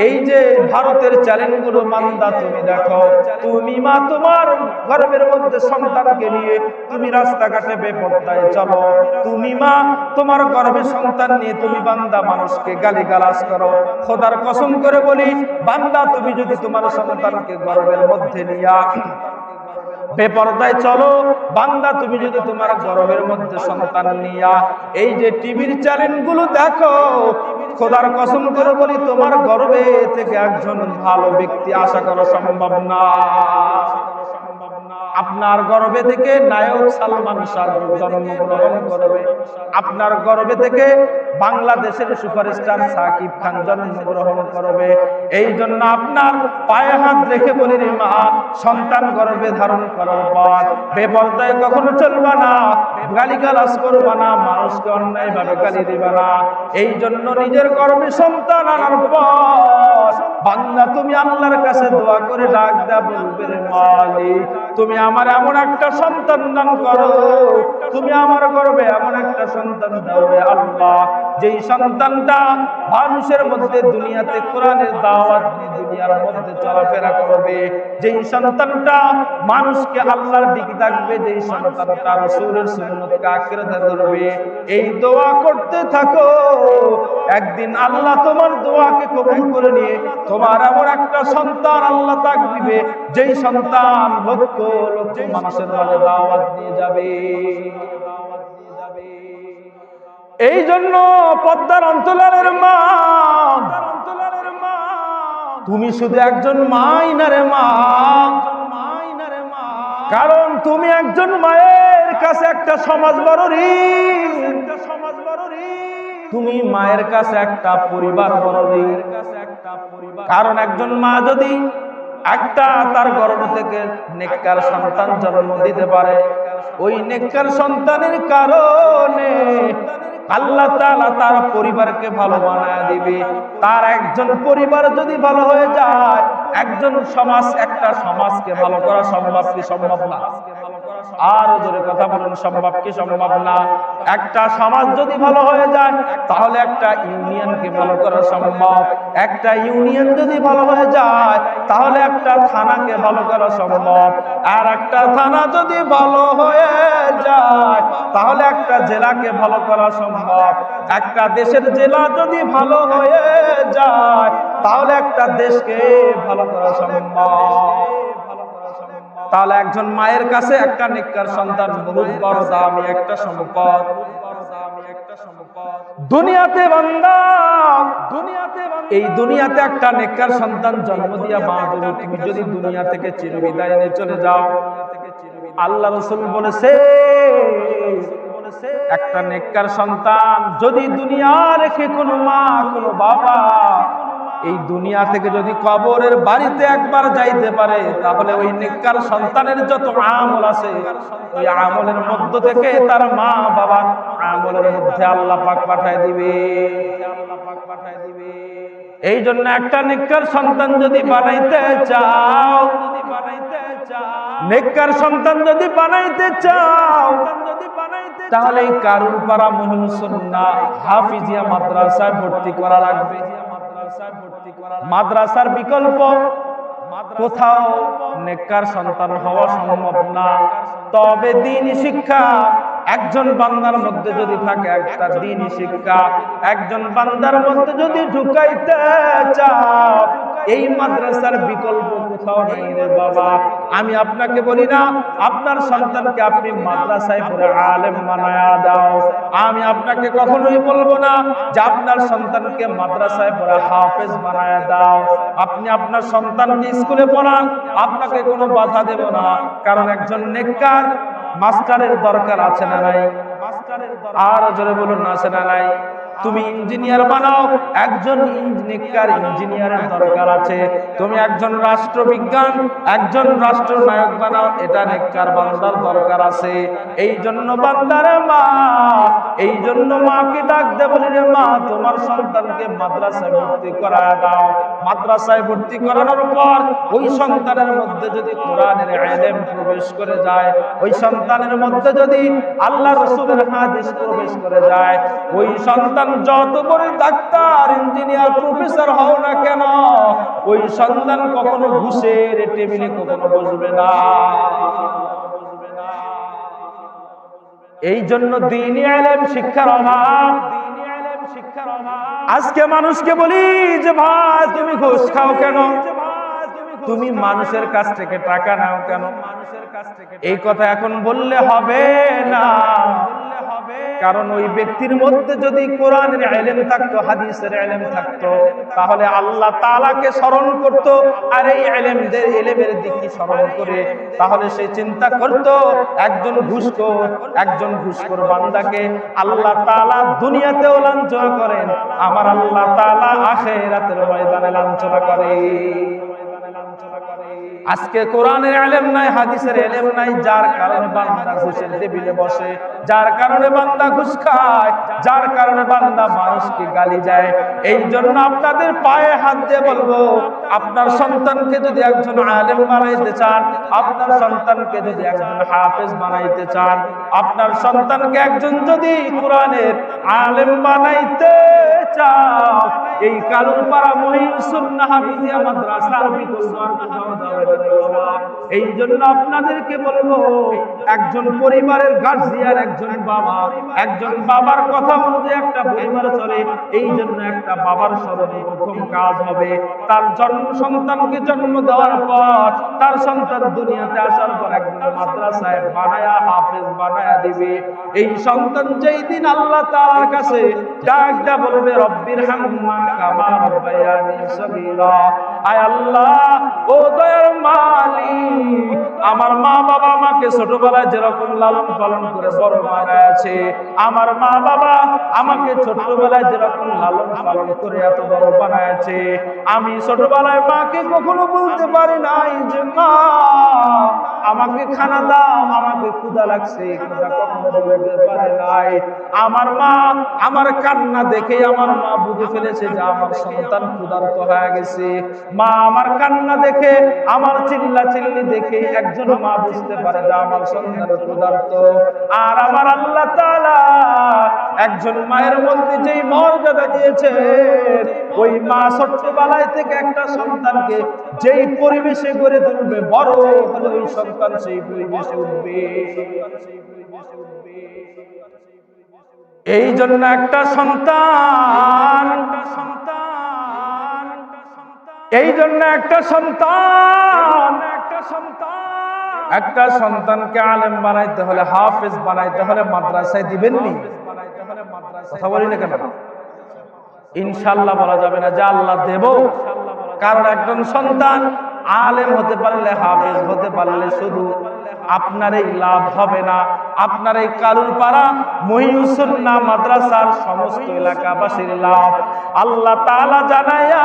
এই যে ভারতের চ্যানেলগুলো বান্দা তুমি দেখো, তুমি মা তোমার গর্ভের মধ্যে সন্তানকে নিয়ে তুমি রাস্তাঘাটে বেপরদায় চলো, তুমি মা তোমার গর্ভে সন্তান নিয়ে তুমি বান্দা মানুষকে গালিগালাজ করো। খোদার কসম করে বলি বান্দা তুমি যদি তোমার সন্তানকে গর্ভের মধ্যে নিয়া বেপরদায় চলো, বান্দা তুমি যদি তোমার গর্ভের মধ্যে সন্তান নিয়া এই যে টিভির চ্যানেলগুলো দেখো, খোদার কসম করে বলি তোমার গর্ভে থেকে একজন ভালো ব্যক্তি আশা করা সম্ভব না। আপনার গর্ভে থেকে নায়ক সালমান শাহ জন্মগ্রহণ করবে, আপনার গর্ভে থেকে বাংলাদেশের সুপারস্টার সাকিব খান জন্মগ্রহণ করবে। এই জন্য আপনার পায়ে হাত রেখে বলি রে মা, সন্তান গর্ভে ধারণ করার পর বেপরদায় কখনো চলবা না, গালিগালাজ করবা না, মানুষকে অন্যায় ভাবে গালি দিবা না। এই জন্য নিজের গর্ভে সন্তান আনার পর বান্দা তুমি আল্লাহর কাছে দোয়া করে ডাক দেয়া বলবে, রে মালিক তুমি আমার এমন একটা সন্তান দান করো, তুমি আমার গর্ভে এমন একটা সন্তান দাও রে আল্লাহ, যেই সন্তানটা মানুষের মধ্যে দুনিয়াতে কোরআনের দাওয়াত দিয়ে দুনিয়ার মধ্যে চলাফেরা করবে, যেই সন্তানটা মানুষকে আল্লাহর দিকে ডাকবে, যেই সন্তানটা রাসূলের সুন্নতকে আঁকড়ে ধরবে। এই দোয়া করতে থাকো, একদিন আল্লাহ তোমার দোয়াকে কবুল করে নিয়ে তোমার এমন একটা সন্তান আল্লাহ তাক দিবে যেই সন্তান লক্ষ লক্ষ মানুষের মাঝে দাওয়াত দিয়ে যাবে। এই জন্য পদ্মার অন্তরালের মা, তুমি শুধু একজন মাই না রে মা, কারণ তুমি একজন মায়ের কাছে একটা সমাজ বড় ঋণ, তুমি মায়ের কাছে একটা পরিবার বড় ঋণ। কারণ একজন মা যদি একটা তার গর্ভ থেকে নেককার সন্তান জন্ম দিতে পারে, ওই নেককার সন্তানের কারণে আল্লাহ তাআলা তার পরিবারকে ভালো বানায় দিবে। তার একজন পরিবার যদি ভালো হয়ে যায়, একজন সমাজ, একটা সমাজকে ভালো করা সম্ভব কি সম্ভব না? আর জোরে কথা বলুন, সম্ভব কি সম্ভব না? একটা সমাজ যদি ভালো হয়ে যায় তাহলে একটা ইউনিয়নকে ভালো করা সম্ভব, একটা ইউনিয়ন যদি ভালো হয়ে যায় তাহলে একটা থানাকে ভালো করা সম্ভব, আর একটা থানা যদি ভালো হয়ে যায় তাহলে একটা জেলাকে ভালো করা সম্ভব, একটা দেশের জেলা যদি ভালো হয়ে যায় তাহলে একটা দেশকে ভালো করা সম্ভব। তাহলে একজন মায়ের কাছে একটা নেককার সন্তান বহুত বড় দামি একটা সম্পদ। দুনিয়াতে বান্দা, এই দুনিয়াতে একটা নেককার সন্তান জন্ম দিয়া মা তুমি যদি দুনিয়া থেকে চিরবিদায় নিয়ে চলে যাও, আল্লাহ রাসূল বলেছে একটা নেককার সন্তান যদি দুনিয়া রেখে কোনো মা কোনো বাবা এই দুনিয়া থেকে যদি কবরের বাড়িতে একবার যাইতে পারে তাহলে ওই নেককার সন্তানের যত আমল আছে ওই আমলের মধ্য থেকে তার মা বাবার আমলের মধ্যে আল্লাহ পাক পাঠায় দিবে। এই জন্য একটা নেককার সন্তান যদি বানাইতে চাও, নেককার সন্তান যদি বানাইতে চাও তাহলে এই কারুরপাড়া মুহিউস সুন্নাহ হাফিজিয়া মাদ্রাসায় ভর্তি করা লাগবে। মাদ্রাসার বিকল্প কোথাও নেককার সন্তান হওয়া সম্ভব না। তবে দ্বীনি শিক্ষা একজন বান্দার মধ্যে যদি থাকে, একটা দ্বীনি শিক্ষা একজন বান্দার মধ্যে যদি ঢুকাইতে চাও, এই মাদ্রাসার বিকল্প কোথাও নেই রে বাবা। আমি আপনাকে বলি না আপনার সন্তানকে আপনি মাদ্রাসায় পড়ে আলেম বানায়া দাও। আমি আপনাকে কখনোই বলবো না যে আপনার সন্তানকে মাদ্রাসায় পড়ে হাফেজ বানায়া দাও। আপনি আপনার সন্তানকে স্কুলে পড়ান, আপনাকে কোনো বাধা দেব না। কারণ একজন নেককার মাস্টারের দরকার আছে না নাই? আর জোরে বলুন না, আছে না নাই? তুমি ইঞ্জিনিয়ার বানাও, একজন নেককার ইঞ্জিনিয়ারের দরকার আছে। তুমি একজন রাষ্ট্রবিজ্ঞান, একজন রাষ্ট্রনায়ক বানাও, এটা নেককার বান্দার দরকার আছে। এই জন্য বান্দারে মা, এই জন্য মাকে ডাক দে, বলি রে মা তোমার সন্তানকে মাদ্রাসায় ভর্তি করায় দাও। মাদ্রাসায় ভর্তি করানোর পর ওই সন্তানের মধ্যে যদি কোরআনের ইলম প্রবেশ করে যায়, ওই সন্তানের মধ্যে যদি আল্লাহ রাসূলের হাদিস প্রবেশ করে যায়, ওই সন্তান যত বড় ডাক্তার, ইঞ্জিনিয়ার, প্রফেসর হও না কেন, ওই সন্তান কখনো ঘুষের টেবিলে কখনো বসবে না। এই জন্য দ্বীনি ইলম শিক্ষার অভাব। আজকে মানুষকে বলি যে ভাই তুমি ঘুষ খাও কেন, তুমি মানুষের কাছ থেকে টাকা নাও কেন, এই কথা এখন বললে হবে না। কারণ ওই ব্যক্তির মধ্যে যদি কোরআনের ইলম থাকতো, হাদিসের ইলম থাকতো, তাহলে আল্লাহ তাআলাকে স্মরণ করত। আর এই ইলমের দিকে স্মরণ করে তাহলে সে চিন্তা করত একজন ঘুষখোর বান্দাকে আল্লাহ তাআলা দুনিয়াতেও লাঞ্ছনা করেন, আমার আল্লাহ তাআলা আখিরাতের ময়দানে লাঞ্ছনা করে। আজকে কোরআনের ইলম নাই, হাদিসের ইলম নাই, যার কারণে বান্দা ঘুষের টেবিলে বসে, যার কারণে বান্দা ঘুষ খায়, যার কারণে বান্দা মানুষকে গালি দেয়। এই জন্য আপনাদের পায়ে হাত দিয়ে বলবো, আপনার সন্তানকে যদি একজন আলেম বানাইতে চান, আপনার সন্তানকে যদি একজন হাফেজ বানাইতে চান, আপনার সন্তানকে একজন যদি কোরআনের আলেম বানাইতে চাও, এই কালুরপাড়া মহিউসুন্নাহ হাফিজিয়া মাদ্রাসার বিকল্প আর কোথাও যাবে না। এই জন্য আপনাদেরকে বলবো, একজন পরিবারের গার্জিয়ান, একজন বাবার কথা অনুযায়ী একটা পরিবার চলে। এই জন্য একটা বাবার সর্বপ্রথম কাজ হবে তার সন্তানকে জন্ম দেওয়ার পর, তার সন্তান দুনিয়াতে আসার পর একজন মাদ্রাসায় বানায়া হাফেজ বানায়া দিবে। এই সন্তান যেই দিন আল্লাহ তাআলার কাছে ডাক দেয়া বলবে রব্বির হামহুমা কামা রাব্বায়ানি সগীরা, আয় আল্লাহ ও দয়ার মালিক, আমার মা বাবা আমাকে ছোটবেলায় যেরকম লালন পালন করে বড় বানাইছে, আমার মা বাবা আমাকে ছোটবেলায় যেরকম লালন পালন করে এত বড় বানাইছে, আমি ছোটবেলায় মাকে কখনো বলতে পারি নাই যে মা আমাকে খানা দাও, আমাকে ক্ষুধা লাগছে, ক্ষুধা কখনো বলতে পারে নাই। আমার মা আমার কান্না দেখে আমার মা বুঝে ফেলেছে যে আমার সন্তান ক্ষুধার্ত হয়ে গেছে। মা আমার কান্না দেখে, আমার চিল্লাচিল্লি দেখে একজন মা বুঝতে পারে যে আমার সন্তান ক্ষুধার্ত। আর আমার আল্লাহ তাআলা একজন মায়ের মধ্যে যেই মর্যাদা দিয়েছে, ওই মা ছোট্টবেলায় থেকে একটা সন্তানকে যেই পরিবেশে গড়ে তুলবে, বড় হলে ওই সন্তান সেই পরিবেশে উঠবে। এই জন্য একটা সন্তান, এই জন্য একটা সন্তানকে আলেম বানাইতে হলে, হাফেজ বানাইতে হলে মাদ্রাসায় দিবেননি? কথা বলি না কেন? ইনশাআল্লাহ বলা যাবে না যে আল্লাহ দেব। কারণ একজন সন্তান আলেম হতে পারলে, হাফেজ হতে পারলে শুধু আপনার এই লাভ হবে না, আপনার এই কালুরপাড়া মহিউসুন্নাহ মাদ্রাসার সমস্ত এলাকাবাসীর লাভ। আল্লাহ তাআলা জানায়া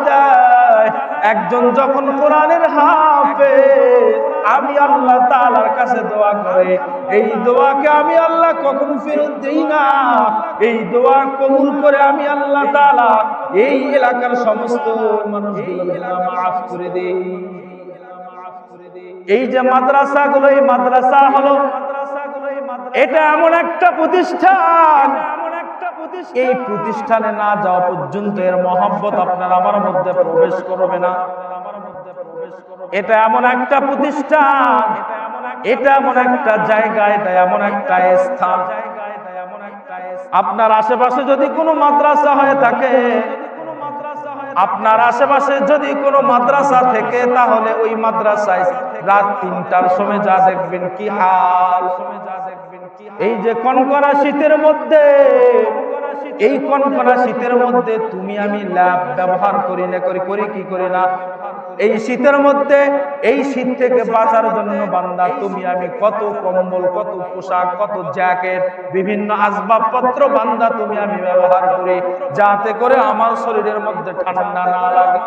দেয়, একজন যখন কোরআনের হাফেজ, আমি আল্লাহ তাআলার কাছে দোয়া করে, এই দোয়াকে আমি আল্লাহ কখনো ফেরত দেই না। এই দোয়া কবুল করে আমি আল্লাহ তাআলা এই এলাকার সমস্ত মানুষগুলোর গুনাহ মাফ করে দেই। এই যে মাদ্রাসাগুলো, এই মাদ্রাসা হলো, এটা এমন একটা প্রতিষ্ঠান এই প্রতিষ্ঠানে না যাওয়া পর্যন্ত এর মহব্বত আপনার আমার মধ্যে প্রবেশ করবে না। এটা এমন একটা প্রতিষ্ঠান, এটা এমন একটা জায়গা, এটা এমন একটা স্থান। আপনার আশেপাশে যদি কোনো মাদ্রাসা হয়ে থাকে, আপনার আশেপাশে যদি কোনো মাদ্রাসা থেকে, তাহলে ওই মাদ্রাসায় রাত 3টার সময় যা দেখবেন কি হাল। এই যে কনকনা শীতের মধ্যে, এই কনকনা শীতের মধ্যে তুমি আমি ল্যাব ব্যবহার করি না, করি কি করি না? এই শীতের মধ্যে, এই শীত থেকে বাঁচার জন্য বান্দা তুমি আমি কত কম্বল, কত পোশাক, কত জ্যাকেট, বিভিন্ন আসবাবপত্র বান্দা তুমি আমি ব্যবহার করি, যাতে করে আমার শরীরের মধ্যে ঠান্ডা না লাগে।